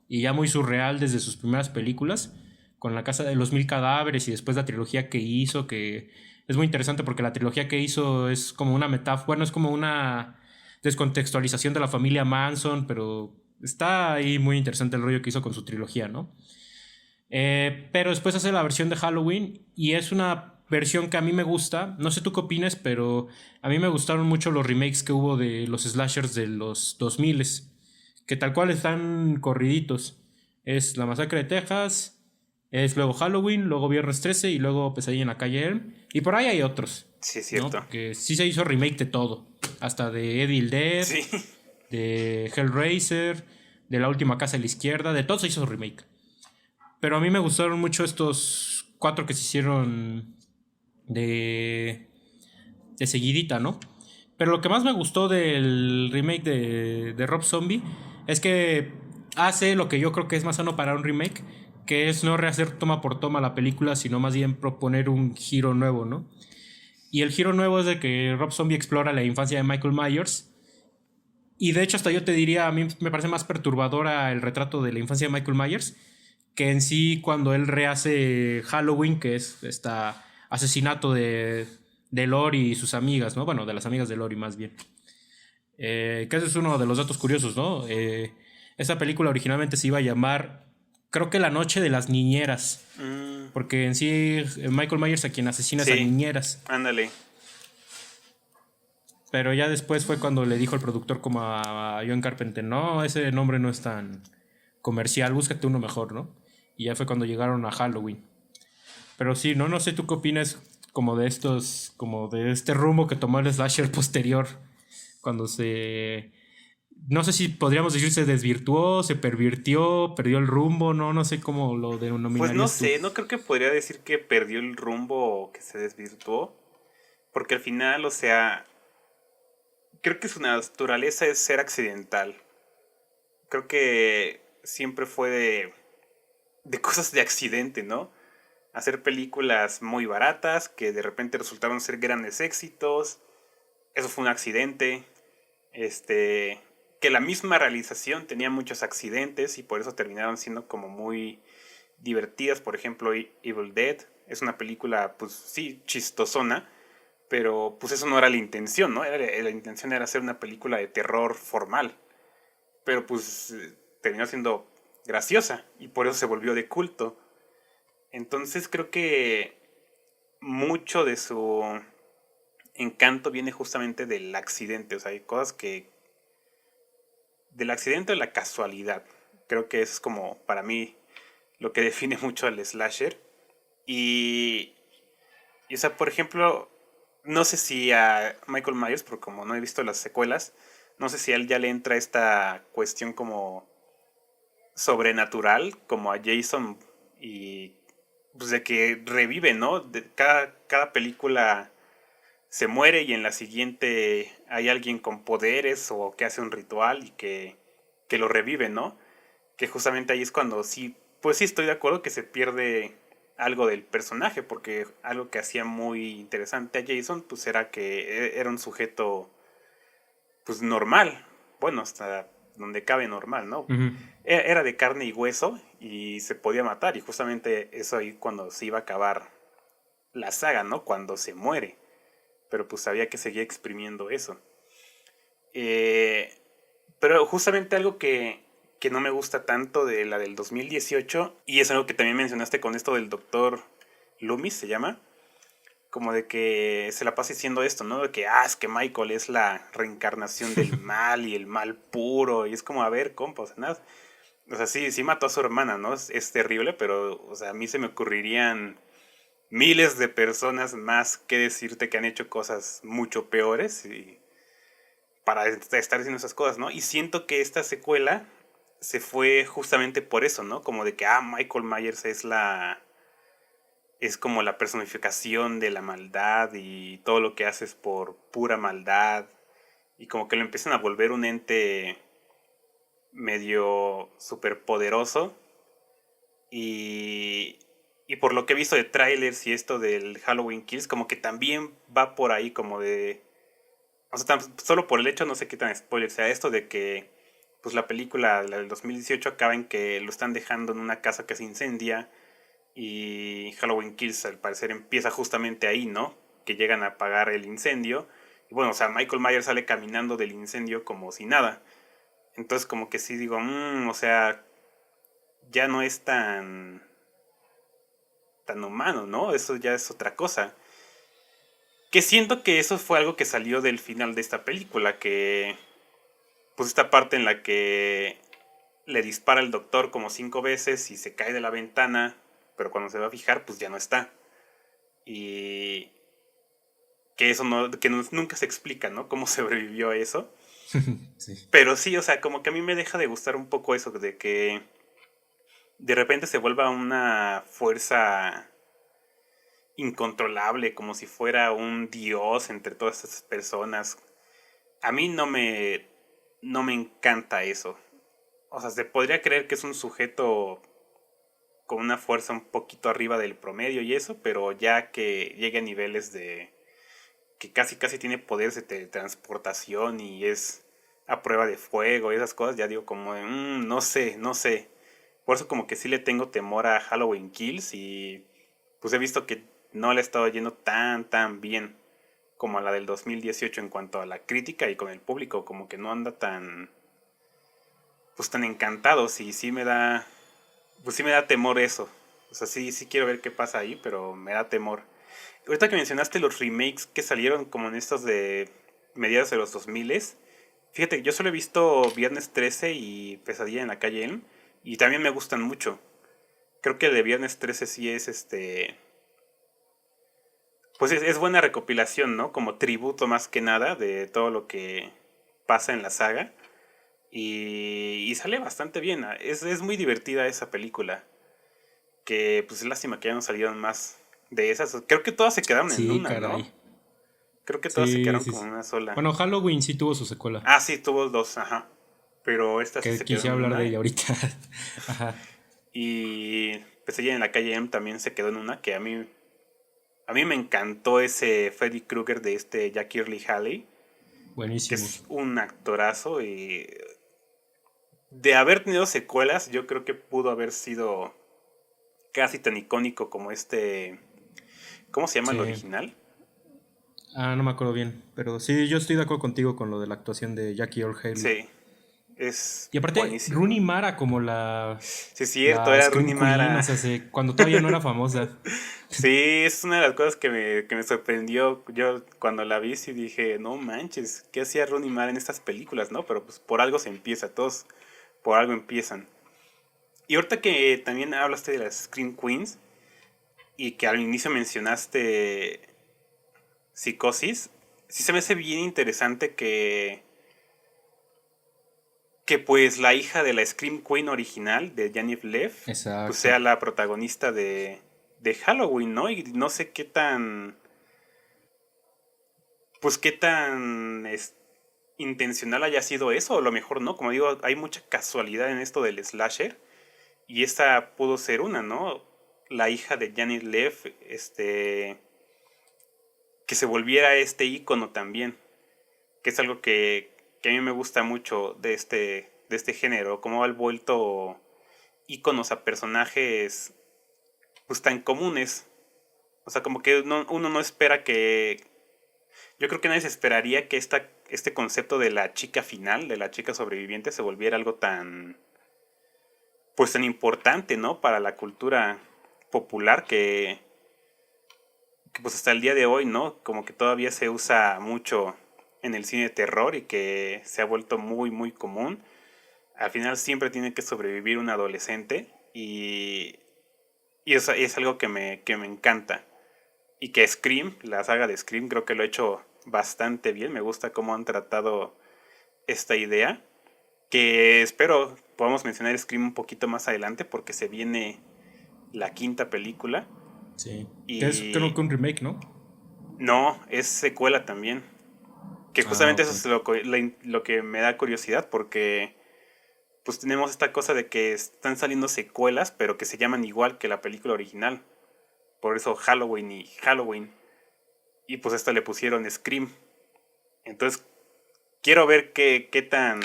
y ya muy surreal desde sus primeras películas, con La Casa de los Mil Cadáveres y después la trilogía que hizo, que es muy interesante porque la trilogía que hizo es como una metáfora, bueno, es como una descontextualización de la familia Manson, pero está ahí muy interesante el rollo que hizo con su trilogía, ¿no? Pero después hace la versión de Halloween y es una versión que a mí me gusta. No sé tú qué opinas, pero a mí me gustaron mucho los remakes que hubo de los slashers de los 2000, que tal cual están corriditos. Es La Masacre de Texas, es luego Halloween, luego Viernes 13 y luego Pesadilla en la calle Elm. Y por ahí hay otros, Sí, es ¿no? cierto. Porque sí se hizo remake de todo. Hasta de Evil Dead, Sí. de Hellraiser, de La Última Casa de la Izquierda, de todo se hizo remake. Pero a mí me gustaron mucho estos cuatro que se hicieron de, de seguidita, ¿no? Pero lo que más me gustó del remake de Rob Zombie es que hace lo que yo creo que es más sano para un remake, que es no rehacer toma por toma la película, sino más bien proponer un giro nuevo, ¿no? Y el giro nuevo es de que Rob Zombie explora la infancia de Michael Myers. Y de hecho hasta yo te diría, a mí me parece más perturbadora el retrato de la infancia de Michael Myers que en sí cuando él rehace Halloween, que es este asesinato de Lori y sus amigas, ¿no? Bueno, de las amigas de Lori más bien. Que ese es uno de los datos curiosos, ¿no? Esa película originalmente se iba a llamar, creo que La Noche de las Niñeras, Mm, porque en sí Michael Myers a quien asesina es a sí, niñeras. ándale. Pero ya después fue cuando le dijo el productor como a John Carpenter, no, ese nombre no es tan comercial, búscate uno mejor, ¿no? Y ya fue cuando llegaron a Halloween. Pero sí, no sé tú qué opinas como de estos, como de este rumbo que tomó el slasher posterior, cuando se... No sé si podríamos decir se desvirtuó, se pervirtió, perdió el rumbo, no sé cómo lo Pues no denominarías tú. sé, no creo que podría decir que perdió el rumbo o que se desvirtuó. Porque al final, o sea, creo que su naturaleza es ser accidental. Creo que siempre fue de cosas de accidente, ¿no? Hacer películas muy baratas que de repente resultaron ser grandes éxitos. Eso fue un accidente. Este, que la misma realización tenía muchos accidentes y por eso terminaron siendo como muy divertidas. Por ejemplo, Evil Dead es una película, pues sí, chistosona, pero pues eso no era la intención, ¿no? La intención era hacer una película de terror formal, pero pues terminó siendo graciosa y por eso se volvió de culto. Entonces creo que mucho de su encanto viene justamente del accidente, o sea, hay cosas que del accidente o la casualidad. Creo que eso es como para mí lo que define mucho al slasher. Y, o sea, por ejemplo, no sé si a Michael Myers, porque como no he visto las secuelas, no sé si a él ya le entra esta cuestión como sobrenatural, como a Jason, y pues de que revive, ¿no? Cada película se muere y en la siguiente hay alguien con poderes o que hace un ritual y que lo revive, ¿no? Que justamente ahí es cuando sí, pues sí estoy de acuerdo que se pierde algo del personaje, porque algo que hacía muy interesante a Jason, pues era que era un sujeto, pues normal, bueno, hasta donde cabe normal, ¿no? Ujú. Era de carne y hueso y se podía matar, y justamente eso ahí cuando se iba a acabar la saga, ¿no? Cuando se muere, pero pues había que seguir exprimiendo eso. Eh, pero justamente algo que no me gusta tanto de la del 2018, y es algo que también mencionaste con esto del doctor Loomis, se llama, como de que se la pasa diciendo esto, ¿no? De que, es que Michael es la reencarnación del mal y el mal puro, y es como, a ver, compa, o sea, nada. O sea, sí, sí mató a su hermana, ¿no? Es terrible, pero, o sea, a mí se me ocurrirían miles de personas más que decirte que han hecho cosas mucho peores y para estar haciendo esas cosas, ¿no? Y siento que esta secuela se fue justamente por eso, ¿no? Como de que, Michael Myers es como la personificación de la maldad y todo lo que haces por pura maldad y como que lo empiezan a volver un ente medio superpoderoso y, y por lo que he visto de trailers y esto del Halloween Kills, como que también va por ahí como de... O sea, solo por el hecho, no sé qué tan spoiler sea esto de que pues la película, la del 2018, acaba en que lo están dejando en una casa que se incendia y Halloween Kills al parecer empieza justamente ahí, ¿no? Que llegan a apagar el incendio. Y bueno, o sea, Michael Myers sale caminando del incendio como si nada. Entonces como que sí digo, o sea, ya no es tan humano, ¿no? Eso ya es otra cosa. Que siento que eso fue algo que salió del final de esta película, que pues esta parte en la que le dispara el doctor como 5 veces y se cae de la ventana, pero cuando se va a fijar pues ya no está. Y que eso no, que nunca se explica, ¿no? Cómo sobrevivió a eso. Sí. Pero sí, o sea, como que a mí me deja de gustar un poco eso de que de repente se vuelva una fuerza incontrolable, como si fuera un dios entre todas estas personas. A mí no me encanta eso. O sea, se podría creer que es un sujeto con una fuerza un poquito arriba del promedio y eso, pero ya que llegue a niveles de que casi casi tiene poderes de teletransportación y es a prueba de fuego y esas cosas, ya digo como de, no sé, no sé. Por eso como que sí le tengo temor a Halloween Kills y pues he visto que no le ha estado yendo tan bien como a la del 2018 en cuanto a la crítica y con el público, como que no anda tan encantados y sí me da temor eso. O sea, sí quiero ver qué pasa ahí, pero me da temor. Ahorita que mencionaste los remakes que salieron como en estos de mediados de los 2000, fíjate, yo solo he visto Viernes 13 y Pesadilla en la calle Elm y también me gustan mucho. Creo que el de Viernes 13 sí es pues es buena recopilación, ¿no? Como tributo más que nada de todo lo que pasa en la saga. Y sale bastante bien. Es muy divertida esa película. Que pues es lástima que ya no salieron más de esas. Creo que todas se quedaron en Sí, una, ¿no? caray. Creo que todas se Sí, quedaron sí, como sí. en una sola. Bueno, Halloween sí tuvo su secuela. Ah, sí, tuvo dos, ajá. Pero esta sí Que se quedó quise en hablar de una. ella ahorita. Ajá. Y Pesadilla en la calle M también se quedó en una que a mí me encantó ese Freddy Krueger de Jackie Earle Haley, que Buenísimo. es un actorazo y de haber tenido secuelas, yo creo que pudo haber sido casi tan icónico como ¿cómo se llama el Sí. original? Ah, no me acuerdo bien. Pero sí, yo estoy de acuerdo contigo con lo de la actuación de Jackie Earle Haley. Sí, es Y aparte, buenísimo. Rooney Mara como la, Sí, es cierto, la era Scream Rooney Queen, o Mara. sea, cuando todavía no era famosa. Sí, es una de las cosas que me sorprendió. Yo cuando la vi sí dije, no manches, ¿qué hacía Rooney Mara en estas películas, no? Pero pues por algo se empieza, todos por algo empiezan. Y ahorita que también hablaste de las Scream Queens y que al inicio mencionaste Psicosis, sí se me hace bien interesante que pues la hija de la Scream Queen original, de Janet Leigh, pues Exacto. sea la protagonista de Halloween, ¿no? Y no sé qué tan intencional haya sido eso, o a lo mejor no, como digo, hay mucha casualidad en esto del slasher, y esta pudo ser una, ¿no? La hija de Janet Leigh, que se volviera este ícono también, que es algo que a mí me gusta mucho de este género, cómo ha vuelto íconos a personajes pues tan comunes. O sea, como que uno no espera que... Yo creo que nadie se esperaría que este concepto de la chica final, de la chica sobreviviente, se volviera algo pues tan importante, ¿no? Para la cultura popular que pues hasta el día de hoy, ¿no? Como que todavía se usa mucho en el cine de terror y que se ha vuelto muy, muy común. Al final siempre tiene que sobrevivir un adolescente y es algo que me encanta. Y que Scream, la saga de Scream, creo que lo ha hecho bastante bien. Me gusta cómo han tratado esta idea. Que espero podamos mencionar Scream un poquito más adelante porque se viene la quinta película. Sí. Que es creo Y que un remake, ¿no? no, es secuela también. Que Ah, justamente ok. eso es lo que me da curiosidad, porque pues tenemos esta cosa de que están saliendo secuelas, pero que se llaman igual que la película original. Por eso Halloween y Halloween. Y pues a esta le pusieron Scream. Entonces quiero ver qué tan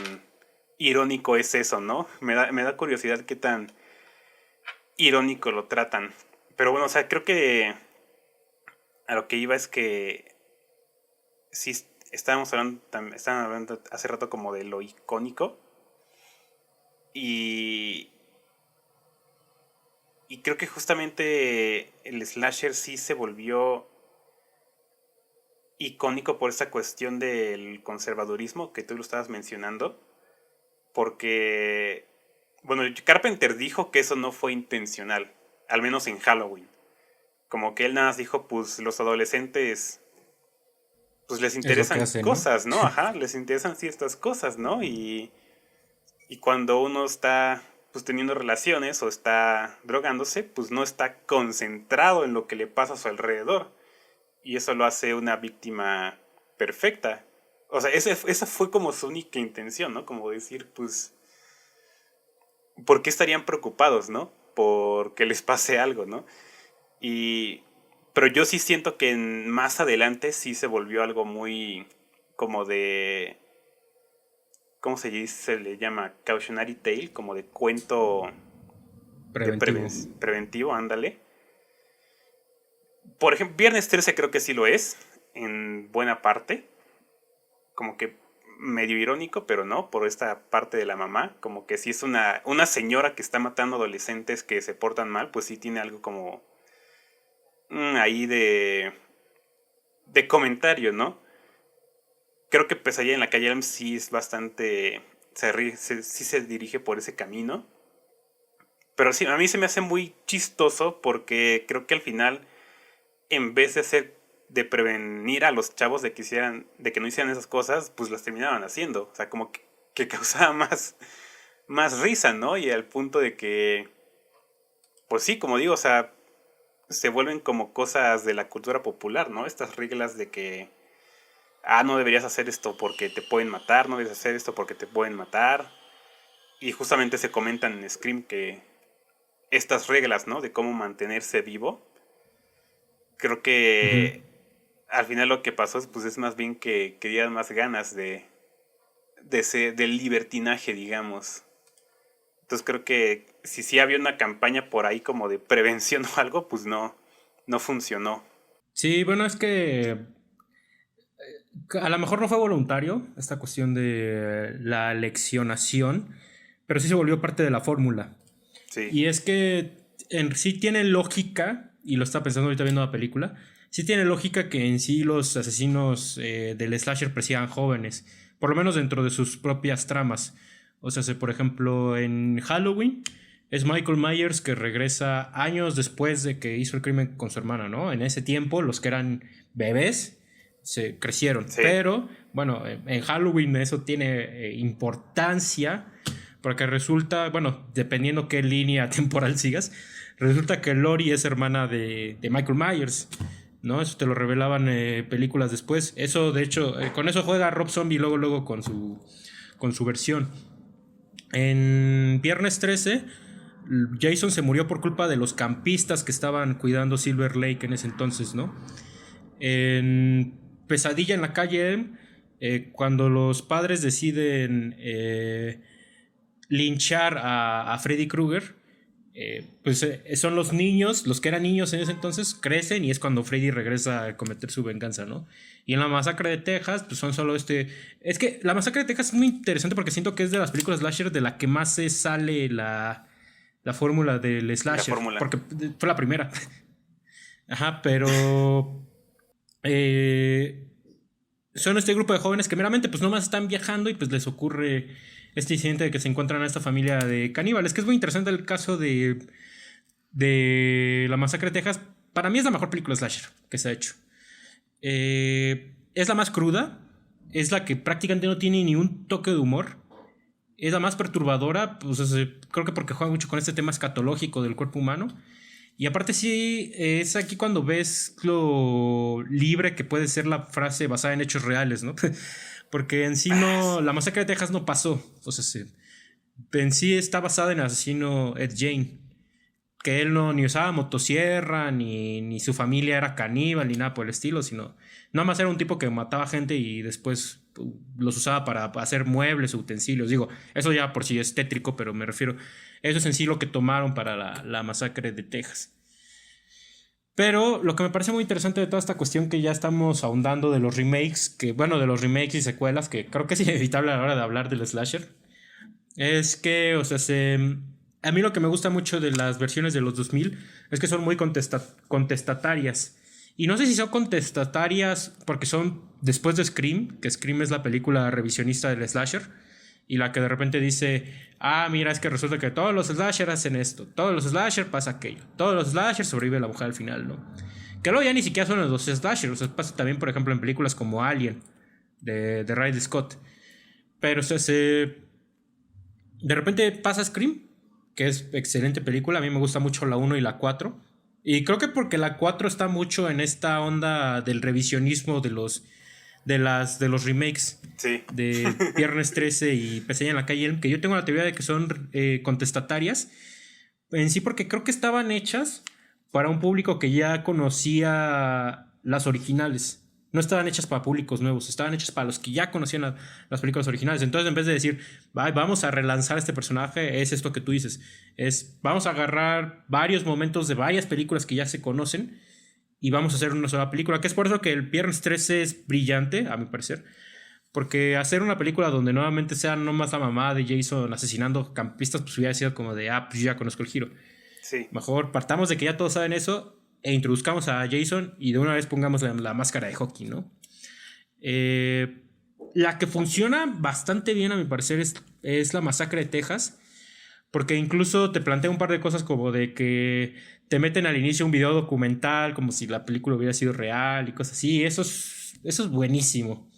irónico es eso, ¿no? Me da curiosidad qué tan irónico lo tratan. Pero bueno, o sea, creo que a lo que iba es que sí estaban hablando hace rato como de lo icónico. Y, y creo que justamente el slasher sí se volvió icónico por esa cuestión del conservadurismo que tú lo estabas mencionando. Porque, bueno, Carpenter dijo que eso no fue intencional, al menos en Halloween. Como que él nada más dijo, pues los adolescentes, pues les Es lo que interesan hace, ¿no? cosas, ¿no? Ajá, les interesan ciertas cosas, ¿no? Y cuando uno está pues teniendo relaciones o está drogándose, pues no está concentrado en lo que le pasa a su alrededor. Y eso lo hace una víctima perfecta. O sea, esa fue como su única intención, ¿no? Como decir, pues, ¿por qué estarían preocupados, no? Porque les pase algo, ¿no? Y, pero yo sí siento que más adelante sí se volvió algo muy como de, ¿cómo se dice? Se le llama cautionary tale, como de cuento de Preventivo. preventivo, ándale. Por ejemplo, Viernes 13 creo que sí lo es, en buena parte. Como que medio irónico, pero no, por esta parte de la mamá. Como que si es una señora que está matando adolescentes que se portan mal, pues sí tiene algo como ahí de comentario, ¿no? Creo que Pesadilla en la calle Elm sí es bastante... sí se dirige por ese camino. Pero sí, a mí se me hace muy chistoso porque creo que al final, en vez de prevenir a los chavos de que no hicieran esas cosas, pues las terminaban haciendo. O sea, como que causaba más risa, ¿no? Y al punto de que, pues sí, como digo, o sea, se vuelven como cosas de la cultura popular, ¿no? Estas reglas de que, no deberías hacer esto porque te pueden matar, no debes hacer esto porque te pueden matar. Y justamente se comentan en Scream que estas reglas, ¿no? De cómo mantenerse vivo, creo Ujú. que al final lo que pasó pues es más bien que querían más ganas del libertinaje, digamos. Entonces creo que si sí había una campaña por ahí como de prevención o algo, pues no funcionó. Sí, bueno, es que a lo mejor no fue voluntario esta cuestión de la leccionación, pero sí se volvió parte de la fórmula. Sí, Y es que en sí tiene lógica, y lo estaba pensando ahorita viendo la película, sí tiene lógica que en sí los asesinos del slasher persigan jóvenes, por lo menos dentro de sus propias tramas. O sea, si por ejemplo en Halloween es Michael Myers que regresa años después de que hizo el crimen con su hermana, ¿no? En ese tiempo los que eran bebés se crecieron, sí, pero bueno, en Halloween eso tiene importancia porque resulta, bueno, dependiendo qué línea temporal sigas, resulta que Lori es hermana de Michael Myers, ¿no? Eso te lo revelaban películas después. Eso, de hecho, con eso juega Rob Zombie luego con su versión. En Viernes 13, Jason se murió por culpa de los campistas que estaban cuidando Silver Lake en ese entonces, ¿no? En Pesadilla en la calle Elm, cuando los padres deciden linchar a Freddy Krueger, pues son los niños, los que eran niños en ese entonces, crecen y es cuando Freddy regresa a cometer su venganza, ¿no? Y en la masacre de Texas, pues son solo este... Es que la masacre de Texas es muy interesante porque siento que es de las películas slasher de la que más se sale la fórmula del la slasher, fórmula. porque fue la primera. Ajá, pero... Eh, son este grupo de jóvenes que meramente pues nomás están viajando y pues les ocurre este incidente de que se encuentran a esta familia de caníbales, que es muy interesante el caso de La Masacre de Texas. Para mí es la mejor película slasher que se ha hecho. Es la más cruda, es la que prácticamente no tiene ni un toque de humor, es la más perturbadora, pues creo que porque juega mucho con este tema escatológico del cuerpo humano. Y aparte sí, es aquí cuando ves lo libre que puede ser la frase basada en hechos reales, ¿no? Porque en sí no, la masacre de Texas no pasó. O sea, en sí está basada en el asesino Ed Gein. Que él no ni usaba motosierra, ni su familia era caníbal, ni nada por el estilo, sino nada más era un tipo que mataba gente y después los usaba para hacer muebles, utensilios. Digo, eso ya por sí es tétrico, pero me refiero, eso es en sí lo que tomaron para la masacre de Texas. Pero lo que me parece muy interesante de toda esta cuestión que ya estamos ahondando de los remakes, que bueno, de los remakes y secuelas, que creo que es inevitable a la hora de hablar del slasher, es que, o sea, a mí lo que me gusta mucho de las versiones de los 2000 es que son muy contestatarias. Y no sé si son contestatarias porque son después de Scream, que Scream es la película revisionista del slasher, y la que de repente dice, ah, mira, es que resulta que todos los slashers hacen esto, todos los slashers pasa aquello, todos los slashers sobrevive la mujer al final, ¿no? Que luego ya ni siquiera son los slashers, o sea, pasa también, por ejemplo, en películas como Alien, de Ridley Scott. Pero, o sea, de repente pasa Scream, que es excelente película. A mí me gusta mucho la 1 y la 4. Y creo que porque la 4 está mucho en esta onda del revisionismo de los remakes. Sí. De Viernes 13 y Pesadilla en la calle Elm, que yo tengo la teoría de que son contestatarias. En sí, porque creo que estaban hechas para un público que ya conocía las originales. No estaban hechas para públicos nuevos, estaban hechas para los que ya conocían las películas originales. Entonces, en vez de decir, vamos a relanzar este personaje, es esto que tú dices. Vamos a agarrar varios momentos de varias películas que ya se conocen y vamos a hacer una sola película. Que es por eso que el Viernes 13 es brillante, a mi parecer. Porque hacer una película donde nuevamente sea nomás la mamá de Jason asesinando campistas, pues hubiera sido como de, pues ya conozco el giro. Sí. Mejor partamos de que ya todos saben eso e introduzcamos a Jason y de una vez pongamos la máscara de hockey, ¿no? La que funciona bastante bien, a mi parecer, es la masacre de Texas, porque incluso te plantea un par de cosas como de que te meten al inicio un video documental, como si la película hubiera sido real y cosas así. Eso es buenísimo,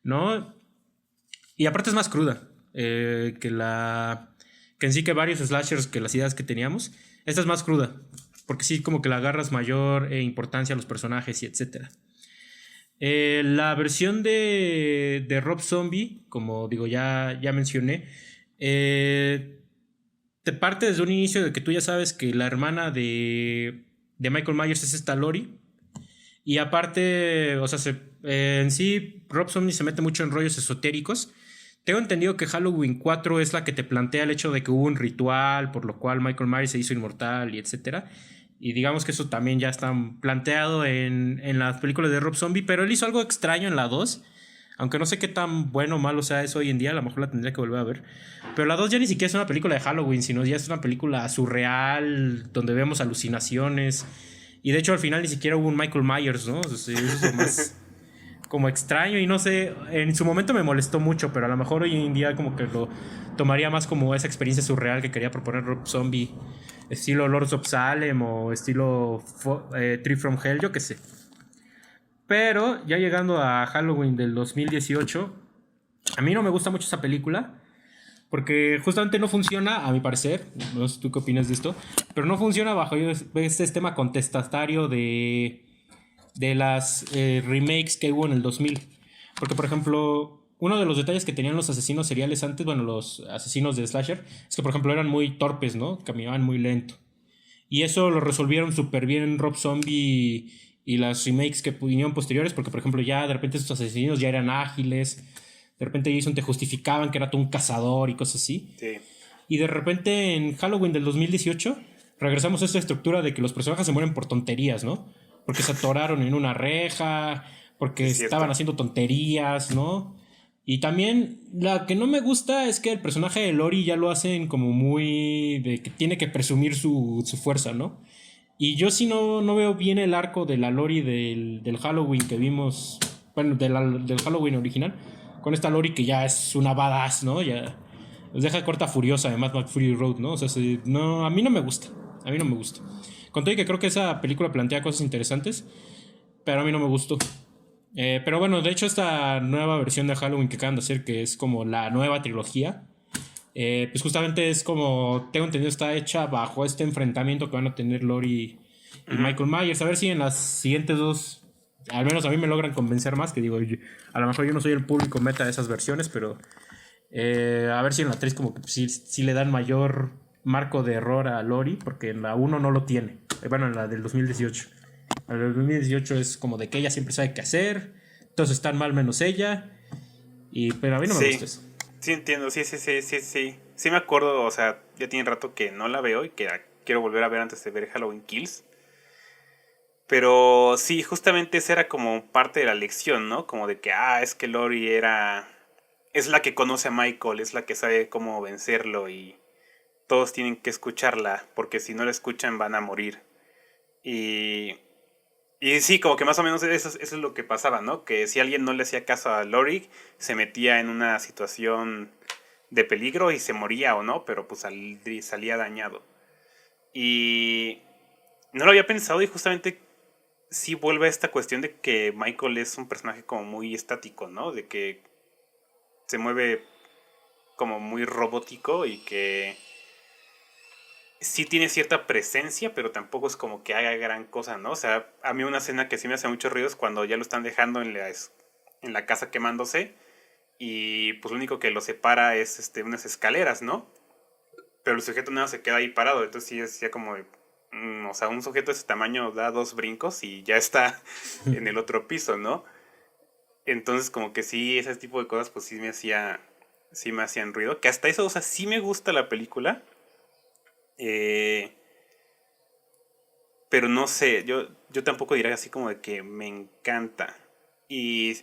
¿no? Y aparte es más cruda que en sí que varios slashers, que las ideas que teníamos. Esta es más cruda, porque sí como que le agarras mayor importancia a los personajes y etcétera. La versión de Rob Zombie, como digo, ya mencioné, te parte desde un inicio de que tú ya sabes que la hermana de Michael Myers es esta Lori. Y aparte, o sea, en sí, Rob Zombie se mete mucho en rollos esotéricos. Tengo entendido que Halloween 4 es la que te plantea el hecho de que hubo un ritual por lo cual Michael Myers se hizo inmortal y etcétera. Y digamos que eso también ya está planteado en las películas de Rob Zombie, pero él hizo algo extraño en la 2. Aunque no sé qué tan bueno o malo sea eso hoy en día, a lo mejor la tendría que volver a ver. Pero la 2 ya ni siquiera es una película de Halloween, sino ya es una película surreal, donde vemos alucinaciones. Y de hecho al final ni siquiera hubo un Michael Myers, ¿no? O sea, eso es más como extraño y no sé, en su momento me molestó mucho, pero a lo mejor hoy en día como que lo tomaría más como esa experiencia surreal que quería proponer Rob Zombie, estilo Lords of Salem o estilo Tree from Hell, yo qué sé. Pero ya llegando a Halloween del 2018, a mí no me gusta mucho esa película, porque justamente no funciona, a mi parecer, no sé tú qué opinas de esto, pero no funciona bajo este tema contestatario de las remakes que hubo en el 2000. Porque, por ejemplo, uno de los detalles que tenían los asesinos seriales antes, bueno, los asesinos de slasher, es que, por ejemplo, eran muy torpes, ¿no? Caminaban muy lento. Y eso lo resolvieron súper bien Rob Zombie y las remakes que vinieron posteriores, porque, por ejemplo, ya de repente estos asesinos ya eran ágiles. De repente Jason te justificaban que era tú un cazador y cosas así. Sí. Y de repente en Halloween del 2018 regresamos a esta estructura de que los personajes se mueren por tonterías, ¿no? Porque se atoraron en una reja, porque estaban haciendo tonterías, ¿no? Y también la que no me gusta es que el personaje de Lori ya lo hacen como muy de que tiene que presumir su fuerza, ¿no? Y yo sí no veo bien el arco de la Lori del Halloween que vimos, bueno, del Halloween original, con esta Lori que ya es una badass, ¿no? Ya nos deja corta furiosa de Mad Max Fury Road, ¿no? O sea, no, a mí no me gusta, Con todo y que creo que esa película plantea cosas interesantes, pero a mí no me gustó. Pero bueno, de hecho esta nueva versión de Halloween que acaban de hacer, que es como la nueva trilogía, Pues justamente es como, tengo entendido, está hecha bajo este enfrentamiento que van a tener Lori y Ujú. Michael Myers. A ver si en las siguientes dos, al menos a mí me logran convencer más, que digo, a lo mejor yo no soy el público meta de esas versiones, pero a ver si en la 3 como que sí le dan mayor marco de error a Lori, porque en la uno no lo tiene. Bueno, en la del 2018. En la del 2018 es como de que ella siempre sabe qué hacer, todos están mal menos ella, pero a mí no me gusta Sí, eso. sí entiendo, sí, sí, sí, sí, sí. Sí me acuerdo, o sea, ya tiene rato que no la veo y que la quiero volver a ver antes de ver Halloween Kills. Pero sí, justamente esa era como parte de la lección, ¿no? Como de que, es que Lori era... Es la que conoce a Michael, es la que sabe cómo vencerlo y todos tienen que escucharla, porque si no la escuchan van a morir. Y, y sí, como que más o menos eso es lo que pasaba, ¿no? Que si alguien no le hacía caso a Lori, se metía en una situación de peligro y se moría o no, pero pues salía dañado. Y no lo había pensado y justamente sí vuelve a esta cuestión de que Michael es un personaje como muy estático, ¿no? De que se mueve como muy robótico y que sí tiene cierta presencia, pero tampoco es como que haga gran cosa, ¿no? O sea, a mí una escena que sí me hace mucho ruido es cuando ya lo están dejando en la casa quemándose y pues lo único que lo separa es unas escaleras, ¿no? Pero el sujeto nada se queda ahí parado, entonces sí es ya como o sea, un sujeto de ese tamaño da dos brincos y ya está en el otro piso, ¿no? Entonces como que sí, ese tipo de cosas pues sí me hacían ruido, que hasta eso, o sea, sí me gusta la película, eh, pero no sé, yo tampoco diría así como de que me encanta. Y,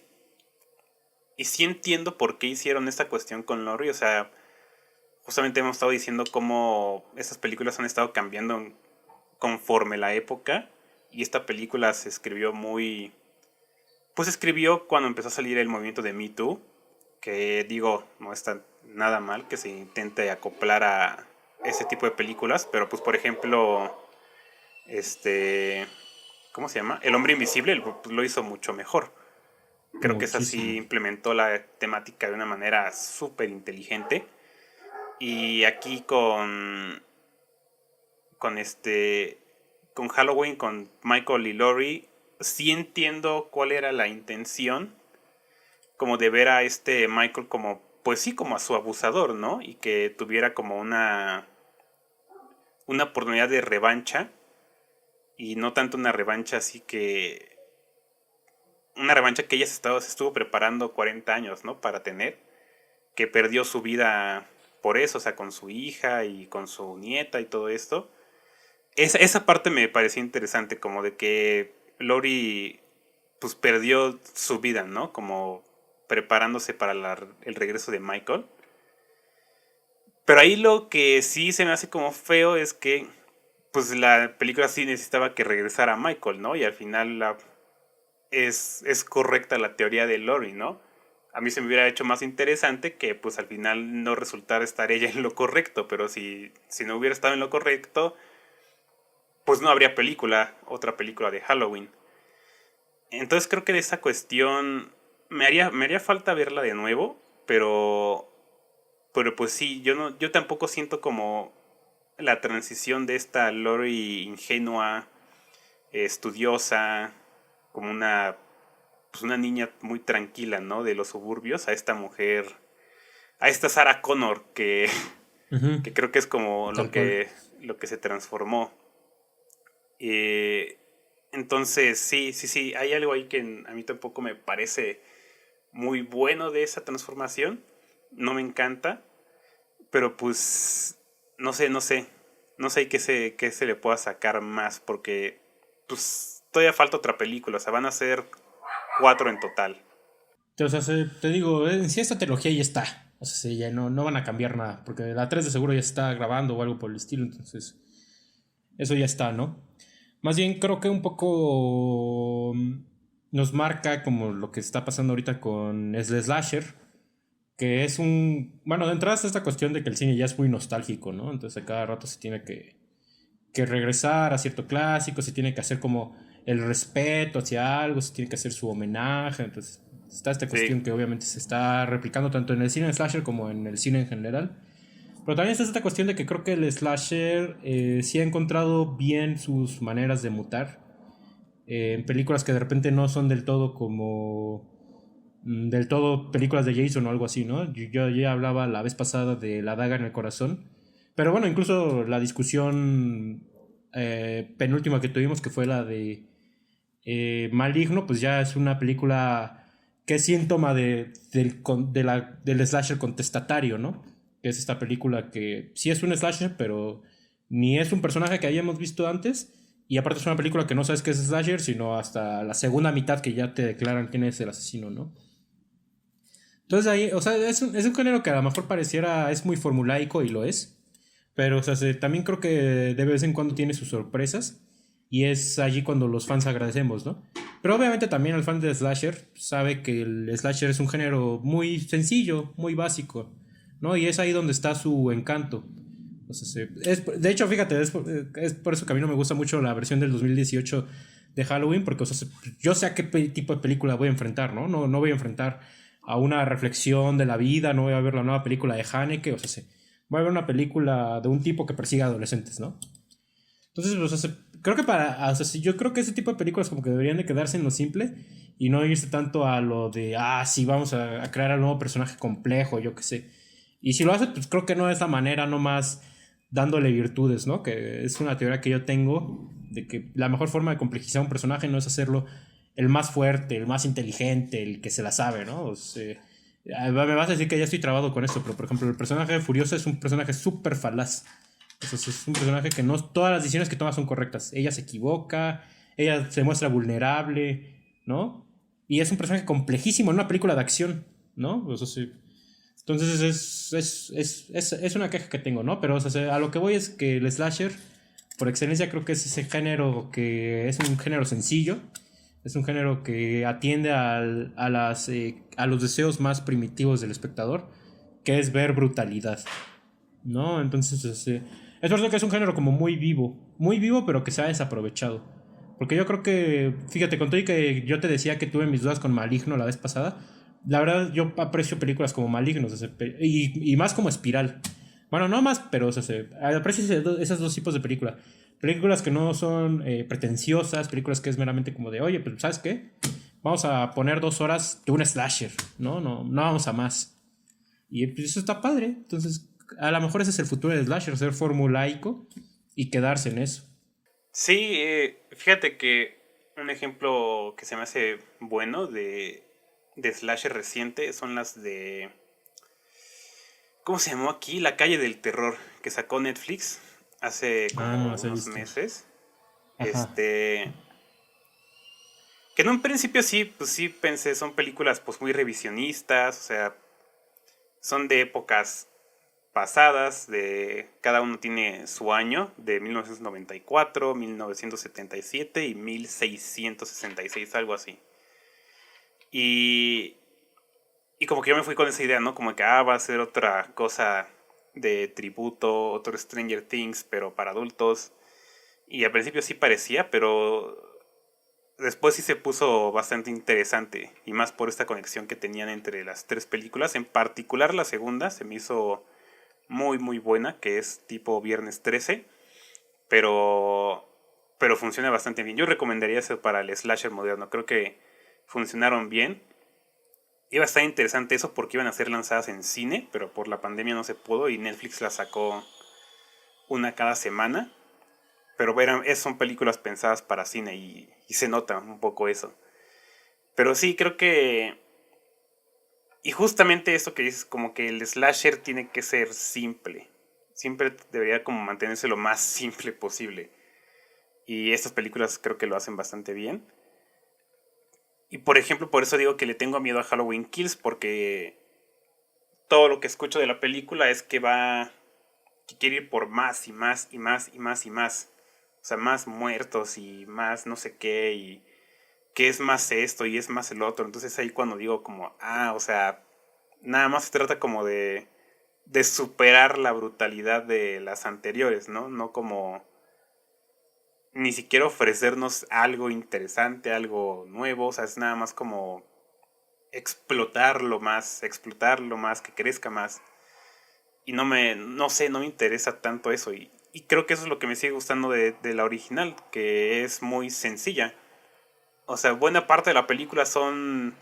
y sí entiendo por qué hicieron esta cuestión con Lori, o sea, justamente hemos estado diciendo cómo esas películas han estado cambiando conforme la época, y esta película se escribió muy... Pues escribió cuando empezó a salir el movimiento de Me Too, que digo, no está nada mal que se intente acoplar a ese tipo de películas, pero pues por ejemplo, este, ¿cómo se llama? El hombre invisible lo hizo mucho mejor. Creo que esa sí Muchísimo. implementó la temática de una manera súper inteligente. Y aquí con con Halloween, con Michael y Laurie, sí entiendo cuál era la intención, como de ver a este Michael como, pues sí, como a su abusador, ¿no? Y que tuviera como una oportunidad de revancha, y no tanto una revancha así que... Una revancha que ella se estuvo preparando 40 años, ¿no? Para tener, que perdió su vida por eso, o sea, con su hija y con su nieta y todo esto. Esa parte me parecía interesante, como de que Lori pues perdió su vida, ¿no? Como preparándose para el regreso de Michael. Pero ahí lo que sí se me hace como feo es que pues la película sí necesitaba que regresara Michael, ¿no? Y al final es correcta la teoría de Lori, ¿no? A mí se me hubiera hecho más interesante que pues al final no resultara estar ella en lo correcto, pero si no hubiera estado en lo correcto, pues no habría otra película de Halloween. Entonces creo que de esa cuestión me haría falta verla de nuevo, pero pues sí, yo tampoco siento como la transición de esta Lori ingenua, estudiosa, como pues una niña muy tranquila, ¿no? De los suburbios, a esta mujer, a esta Sarah Connor, Ujú. que creo que es como Tal cual. lo que se transformó. Eh, entonces, sí, sí, sí, hay algo ahí que a mí tampoco me parece muy bueno de esa transformación. No me encanta, pero pues no sé, no sé. No sé qué se le pueda sacar más, porque pues todavía falta otra película, o sea, van a ser cuatro en total. O sea, te digo, en sí esta trilogía ya está. O sea, sí, ya no van a cambiar nada. Porque la 3 de seguro ya está grabando o algo por el estilo. Entonces, eso ya está, ¿no? Más bien creo que un poco nos marca como lo que está pasando ahorita con el Slasher. Que es un... Bueno, de entrada está esta cuestión de que el cine ya es muy nostálgico, ¿no? Entonces a cada rato se tiene que regresar a cierto clásico, se tiene que hacer como el respeto hacia algo, se tiene que hacer su homenaje. Entonces está esta Sí, cuestión que obviamente se está replicando tanto en el cine slasher como en el cine en general. Pero también está esta cuestión de que creo que el slasher sí ha encontrado bien sus maneras de mutar. En películas que de repente no son del todo como... del todo películas de Jason o algo así, ¿no? Yo ya hablaba la vez pasada de La daga en el corazón. Pero bueno, incluso la discusión penúltima que tuvimos, que fue la de Maligno, pues ya es una película que es síntoma del slasher contestatario, ¿no? Que es esta película que sí es un slasher, pero ni es un personaje que hayamos visto antes. Y aparte es una película que no sabes qué es slasher, sino hasta la segunda mitad que ya te declaran quién es el asesino, ¿no? Entonces ahí, o sea, es un género que a lo mejor pareciera, es muy formulaico y lo es. Pero, o sea, también creo que de vez en cuando tiene sus sorpresas. Y es allí cuando los fans agradecemos, ¿no? Pero obviamente también el fan de Slasher sabe que el Slasher es un género muy sencillo, muy básico, ¿no? Y es ahí donde está su encanto. O sea, de hecho, fíjate, es por eso que a mí no me gusta mucho la versión del 2018 de Halloween, porque o sea, yo sé a qué tipo de película voy a enfrentar, ¿no? No voy a enfrentar a una reflexión de la vida, no voy a ver la nueva película de Haneke, o sea, voy a ver una película de un tipo que persigue a adolescentes, ¿no? Entonces, o sea, creo que o sea, yo creo que ese tipo de películas como que deberían de quedarse en lo simple y no irse tanto a lo de, sí, vamos a crear al nuevo personaje complejo, yo qué sé. Y si lo hace, pues creo que no es la manera, nomás dándole virtudes, ¿no? Que es una teoría que yo tengo de que la mejor forma de complejizar un personaje no es hacerlo el más fuerte, el más inteligente, el que se la sabe, ¿no? O sea, me vas a decir que ya estoy trabado con esto, pero por ejemplo, el personaje de Furiosa es un personaje súper falaz. Entonces es un personaje que no todas las decisiones que toma son correctas. Ella se equivoca, ella se muestra vulnerable, ¿no? Y es un personaje complejísimo en una película de acción, ¿no? O sea, sí. Entonces es una queja que tengo, ¿no? Pero o sea, a lo que voy es que el slasher, por excelencia, creo que es ese género que es un género sencillo. Es un género que atiende a los deseos más primitivos del espectador, que es ver brutalidad, ¿no? Entonces, es verdad que es un género como muy vivo, pero que se ha desaprovechado. Porque yo creo que, fíjate, con todo y que yo te decía que tuve mis dudas con Maligno la vez pasada, la verdad yo aprecio películas como Malignos, o sea, y más como Espiral. Bueno, no más, pero o sea, aprecio esos dos tipos de películas. Películas que no son pretenciosas, películas que es meramente como de, oye, pues ¿sabes qué? Vamos a poner 2 horas de un slasher, ¿no? No vamos a más. Y pues, eso está padre. Entonces, a lo mejor ese es el futuro del slasher, ser formulaico y quedarse en eso. Sí, fíjate que un ejemplo que se me hace bueno de slasher reciente son las de... ¿Cómo se llamó aquí? La calle del terror, que sacó Netflix hace Ah, no como las he unos visto. meses. Ajá. Este... Que en un principio sí, pues sí pensé, son películas pues muy revisionistas, o sea, son de épocas pasadas, de cada uno tiene su año, de 1994, 1977 y 1666, algo así. Y, y como que yo me fui con esa idea, ¿no? Como que va a ser otra cosa de tributo, otro Stranger Things, pero para adultos. Y al principio sí parecía, pero después sí se puso bastante interesante. Y más por esta conexión que tenían entre las tres películas. En particular la segunda se me hizo muy muy buena, que es tipo Viernes 13, pero pero funciona bastante bien. Yo recomendaría eso para el slasher moderno. Creo que funcionaron bien. Iba a estar interesante eso porque iban a ser lanzadas en cine, pero por la pandemia no se pudo y Netflix la sacó una cada semana. Pero son películas pensadas para cine y se nota un poco eso. Pero sí, creo que... Y justamente eso que dices, como que el slasher tiene que ser simple. Siempre debería como mantenerse lo más simple posible. Y estas películas creo que lo hacen bastante bien. Y por ejemplo, por eso digo que le tengo miedo a Halloween Kills, porque todo lo que escucho de la película es que quiere ir por más y más y más y más y más. O sea, más muertos y más no sé qué y que es más esto y es más el otro. Entonces ahí cuando digo como, o sea, nada más se trata como de superar la brutalidad de las anteriores, ¿no? No como ni siquiera ofrecernos algo interesante, algo nuevo, o sea, es nada más como explotarlo más, que crezca más. y no sé, no me interesa tanto eso. Y creo que eso es lo que me sigue gustando de la original, que es muy sencilla. O sea, buena parte de la película son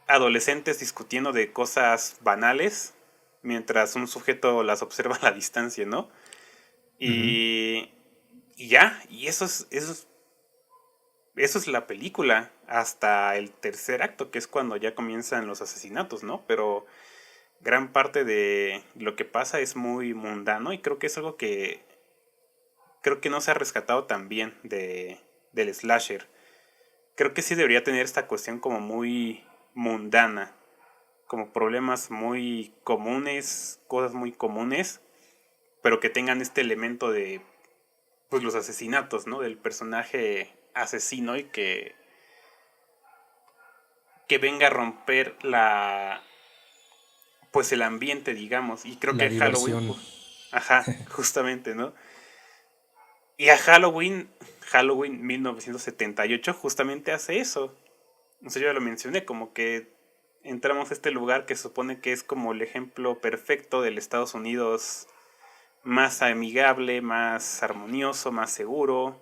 adolescentes discutiendo de cosas banales, mientras un sujeto las observa a la distancia, ¿no? Ujú. Y, y ya, y eso es la película, hasta el tercer acto, que es cuando ya comienzan los asesinatos, ¿no? Pero gran parte de lo que pasa es muy mundano y creo que es algo que creo que no se ha rescatado tan bien del slasher. Creo que sí debería tener esta cuestión como muy mundana, como problemas muy comunes, cosas muy comunes, pero que tengan este elemento de pues los asesinatos, ¿no? Del personaje asesino y que venga a romper la pues el ambiente, digamos, y creo La que Halloween, diversión. ajá, justamente, ¿no? Y a Halloween 1978 justamente hace eso. No sé, yo ya lo mencioné, como que entramos a este lugar que se supone que es como el ejemplo perfecto del Estados Unidos más amigable, más armonioso, más seguro.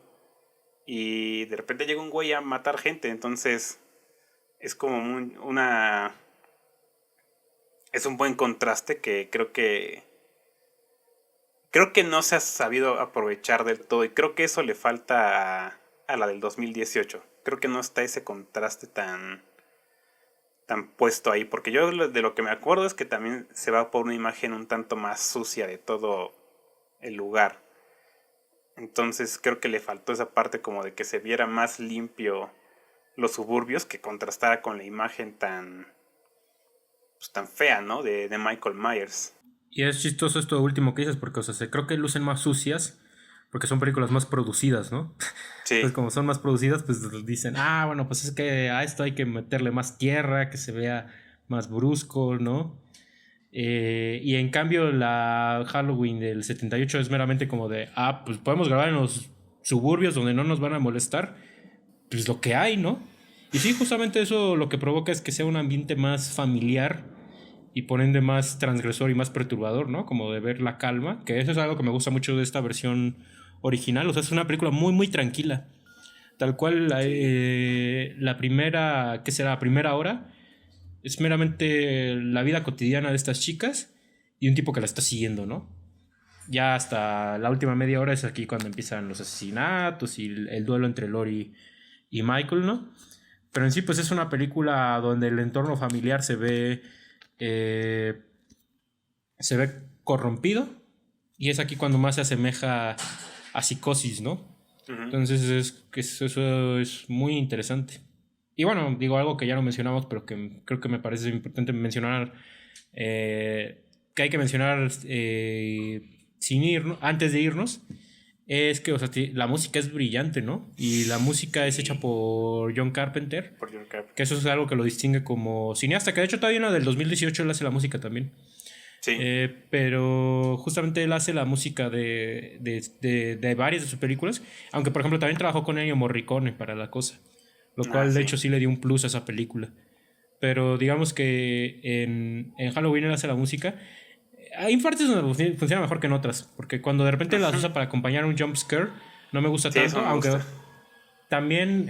Y de repente llega un güey a matar gente, entonces es como es un buen contraste que creo que no se ha sabido aprovechar del todo y creo que eso le falta a la del 2018. Creo que no está ese contraste tan puesto ahí, porque yo de lo que me acuerdo es que también se va por una imagen un tanto más sucia de todo el lugar. Entonces creo que le faltó esa parte como de que se viera más limpio los suburbios que contrastara con la imagen tan fea, ¿no? De Michael Myers. Y es chistoso esto último que dices, porque, o sea, creo que lucen más sucias, porque son películas más producidas, ¿no? Sí, Entonces, como son más producidas, pues dicen, ah, bueno, pues es que a esto hay que meterle más tierra, que se vea más brusco, ¿no? Y en cambio, la Halloween del 78 es meramente como de, ah, pues podemos grabar en los suburbios donde no nos van a molestar, pues lo que hay, ¿no? Y sí, justamente eso lo que provoca es que sea un ambiente más familiar y por ende más transgresor y más perturbador, ¿no? Como de ver la calma, que eso es algo que me gusta mucho de esta versión original, o sea, es una película muy, muy tranquila. Tal cual, sí. la primera, ¿qué será? La primera hora es meramente la vida cotidiana de estas chicas y un tipo que la está siguiendo, ¿no? Ya hasta la última media hora es aquí cuando empiezan los asesinatos y el duelo entre Lori y Michael, ¿no? Pero en sí, pues es una película donde el entorno familiar eh, se ve corrompido y es aquí cuando más se asemeja a psicosis, ¿no? Ujú. Entonces eso es muy interesante. Y bueno, digo algo que ya no mencionamos, pero que creo que me parece importante mencionar, que hay que mencionar sin ir, antes de irnos, es que o sea, la música es brillante, ¿no? Y la música es hecha Sí, por John Carpenter, por John que Carpenter. eso es algo que lo distingue como cineasta, que de hecho todavía en la del 2018 él hace la música también. Sí. Pero justamente él hace la música de varias de sus películas, aunque por ejemplo también trabajó con Ennio Morricone para la cosa, lo Ah, cual de sí. hecho sí le dio un plus a esa película. Pero digamos que en Halloween él hace la música. Hay partes donde funciona mejor que en otras, porque cuando de repente las Ujú. usa para acompañar un jump scare, no me gusta Sí, eso tanto, no me aunque gusta. también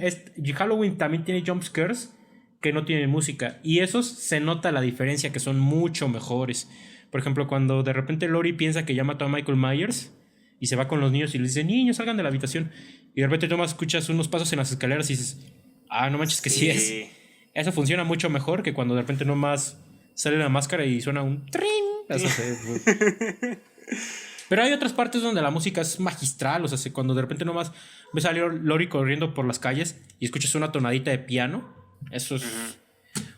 Halloween también tiene jump scares que no tienen música. Y esos se nota la diferencia, que son mucho mejores. Por ejemplo, cuando de repente Lori piensa que ya mató a Michael Myers y se va con los niños y les dice, niños, salgan de la habitación. Y de repente Tomás escuchas unos pasos en las escaleras y dices, ah, no manches que sí es. Sí. Eso funciona mucho mejor que cuando de repente nomás sale la máscara y suena un trin. Sí. Eso se, pero hay otras partes donde la música es magistral, o sea, cuando de repente nomás ves a Lori corriendo por las calles y escuchas una tonadita de piano, eso Ujú. es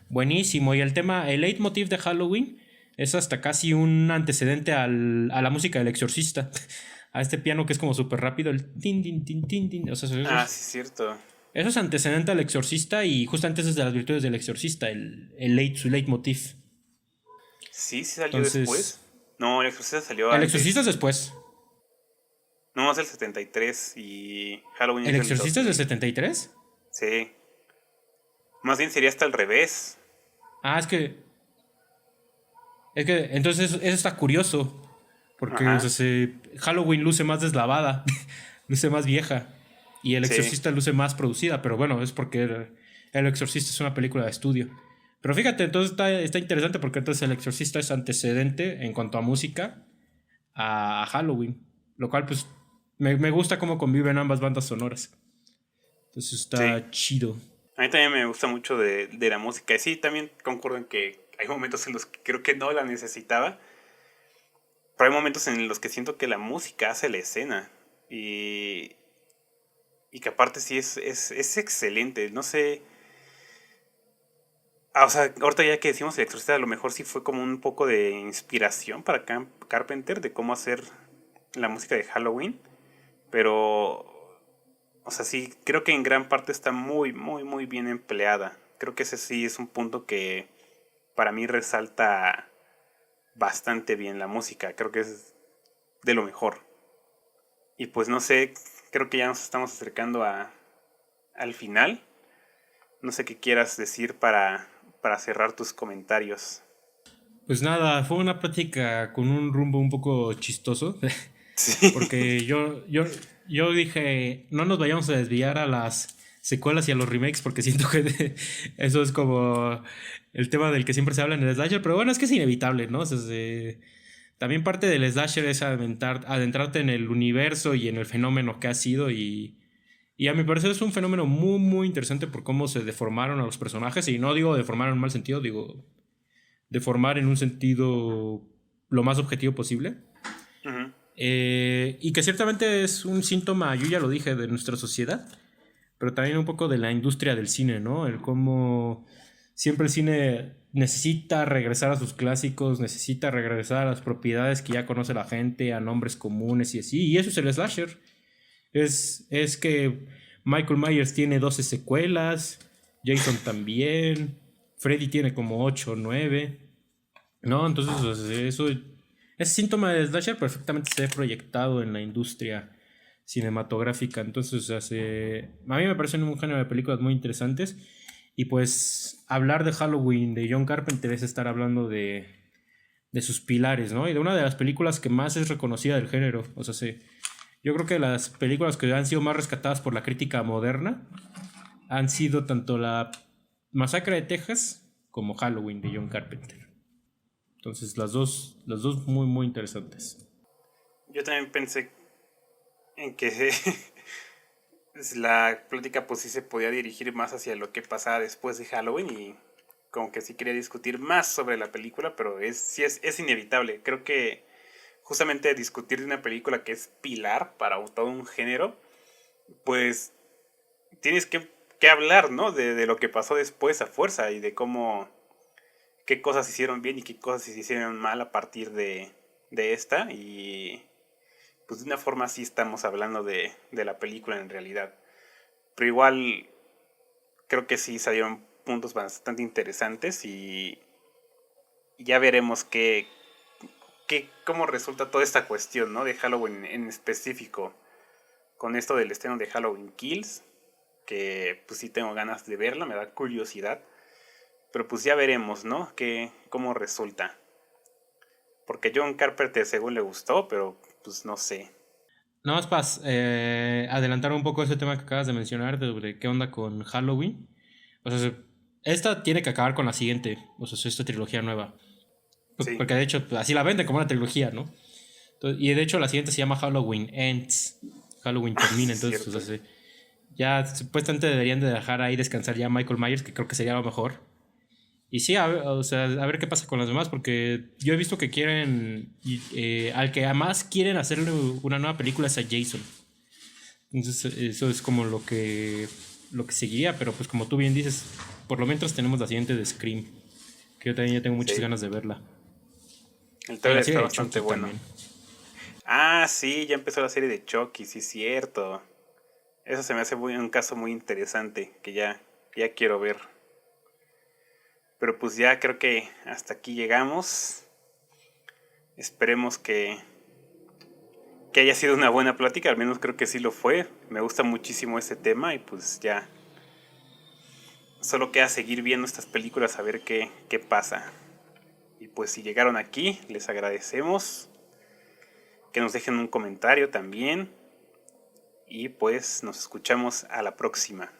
buenísimo. Y el tema, el leitmotiv de Halloween es hasta casi un antecedente a la música del Exorcista, a este piano que es como súper rápido, el tin, tin, tin, tin, tin, o sea, Ah, sí, es cierto. eso es antecedente al Exorcista y justamente eso es de las virtudes del Exorcista, su leitmotiv. Sí, sí salió Entonces, después. No, el Exorcista salió el Exorcista es antes. después. No, es el 73 y Halloween es ¿El del Exorcista es del 2000. 73? Sí. Más bien sería hasta al revés. Ah, es que Es que entonces eso está curioso. Porque o sea, Ajá, Halloween luce más deslavada, luce más vieja. Y El sí, Exorcista luce más producida. Pero bueno, es porque El Exorcista es una película de estudio. Pero fíjate, entonces está interesante porque entonces El Exorcista es antecedente en cuanto a música a Halloween. Lo cual, pues, me gusta cómo conviven ambas bandas sonoras. Entonces sí. está chido. A mí también me gusta mucho de la música. Y sí, también concuerdo en que hay momentos en los que creo que no la necesitaba. Pero hay momentos en los que siento que la música hace la escena. Y, y que aparte sí es excelente. No sé. O sea, ahorita ya que decimos El Exorcista, a lo mejor sí fue como un poco de inspiración para Carpenter de cómo hacer la música de Halloween. Pero, o sea, sí, creo que en gran parte está muy, muy, muy bien empleada. Creo que ese sí es un punto que para mí resalta bastante bien la música. Creo que es de lo mejor. Y pues no sé, creo que ya nos estamos acercando al final. No sé qué quieras decir para cerrar tus comentarios. Pues nada, fue una plática con un rumbo un poco chistoso. Sí. Porque yo dije, no nos vayamos a desviar a las secuelas y a los remakes, porque siento que eso es como el tema del que siempre se habla en el slasher, pero bueno, es que es inevitable, ¿no? O sea, también parte del slasher es adentrarte en el universo y en el fenómeno que ha sido y a mi parecer es un fenómeno muy, muy interesante por cómo se deformaron a los personajes, y no digo deformar en un mal sentido, digo deformar en un sentido lo más objetivo posible. Ujú. Y que ciertamente es un síntoma, yo ya lo dije, de nuestra sociedad, pero también un poco de la industria del cine, ¿no? El cómo siempre el cine necesita regresar a sus clásicos, necesita regresar a las propiedades que ya conoce la gente, a nombres comunes y así. Y eso es el slasher. Es que Michael Myers tiene 12 secuelas, Jason también, Freddy tiene como 8 o 9. No, entonces o sea, eso, ese síntoma de slasher perfectamente se ha proyectado en la industria cinematográfica. Entonces, o sea, a mí me parecen un género de películas muy interesantes. Y pues hablar de Halloween de John Carpenter es estar hablando de sus pilares, ¿no? Y de una de las películas que más es reconocida del género. O sea, yo creo que las películas que han sido más rescatadas por la crítica moderna han sido tanto la Masacre de Texas como Halloween de John Carpenter. Entonces, las dos muy, muy interesantes. Yo también pensé en que la plática pues sí se podía dirigir más hacia lo que pasaba después de Halloween y como que sí quería discutir más sobre la película, pero sí es inevitable. Creo que justamente discutir de una película que es pilar para todo un género, pues tienes que hablar, ¿no? De lo que pasó después a fuerza y de cómo, qué cosas se hicieron bien y qué cosas se hicieron mal a partir de esta. Y pues de una forma sí estamos hablando de la película en realidad. Pero igual creo que sí salieron puntos bastante interesantes y ya veremos cómo resulta toda esta cuestión, ¿no? De Halloween en específico. Con esto del estreno de Halloween Kills, que pues sí tengo ganas de verla, me da curiosidad. Pero pues ya veremos, ¿no? Cómo resulta. Porque John Carpenter según le gustó, pero pues no sé. Nada más para adelantar un poco ese tema que acabas de mencionar, de qué onda con Halloween. O sea, esta tiene que acabar con la siguiente, o sea, esta trilogía nueva. Sí, Porque de hecho, pues, así la venden como una trilogía, ¿no? Y de hecho, la siguiente se llama Halloween Ends. Halloween sí termina, es entonces, o sea, cierto. ya supuestamente deberían de dejar ahí descansar ya a Michael Myers, que creo que sería lo mejor. Y sí, o sea, a ver qué pasa con las demás, porque yo he visto que quieren, al que además quieren hacerle una nueva película es a Jason. Entonces, eso es como lo que seguiría, pero pues como tú bien dices, por lo menos tenemos la siguiente de Scream, que yo también ya tengo muchas Sí, ganas de verla. el Ah, y trailer la está serie de bastante Chucky bueno. también. Ah, sí, ya empezó la serie de Chucky, sí es cierto. Eso se me hace un caso muy interesante que ya quiero ver. Pero pues ya creo que hasta aquí llegamos. Esperemos que haya sido una buena plática, al menos creo que sí lo fue. Me gusta muchísimo este tema y pues ya solo queda seguir viendo estas películas a ver qué pasa. Y pues si llegaron aquí, les agradecemos. Que nos dejen un comentario también. Y pues nos escuchamos a la próxima.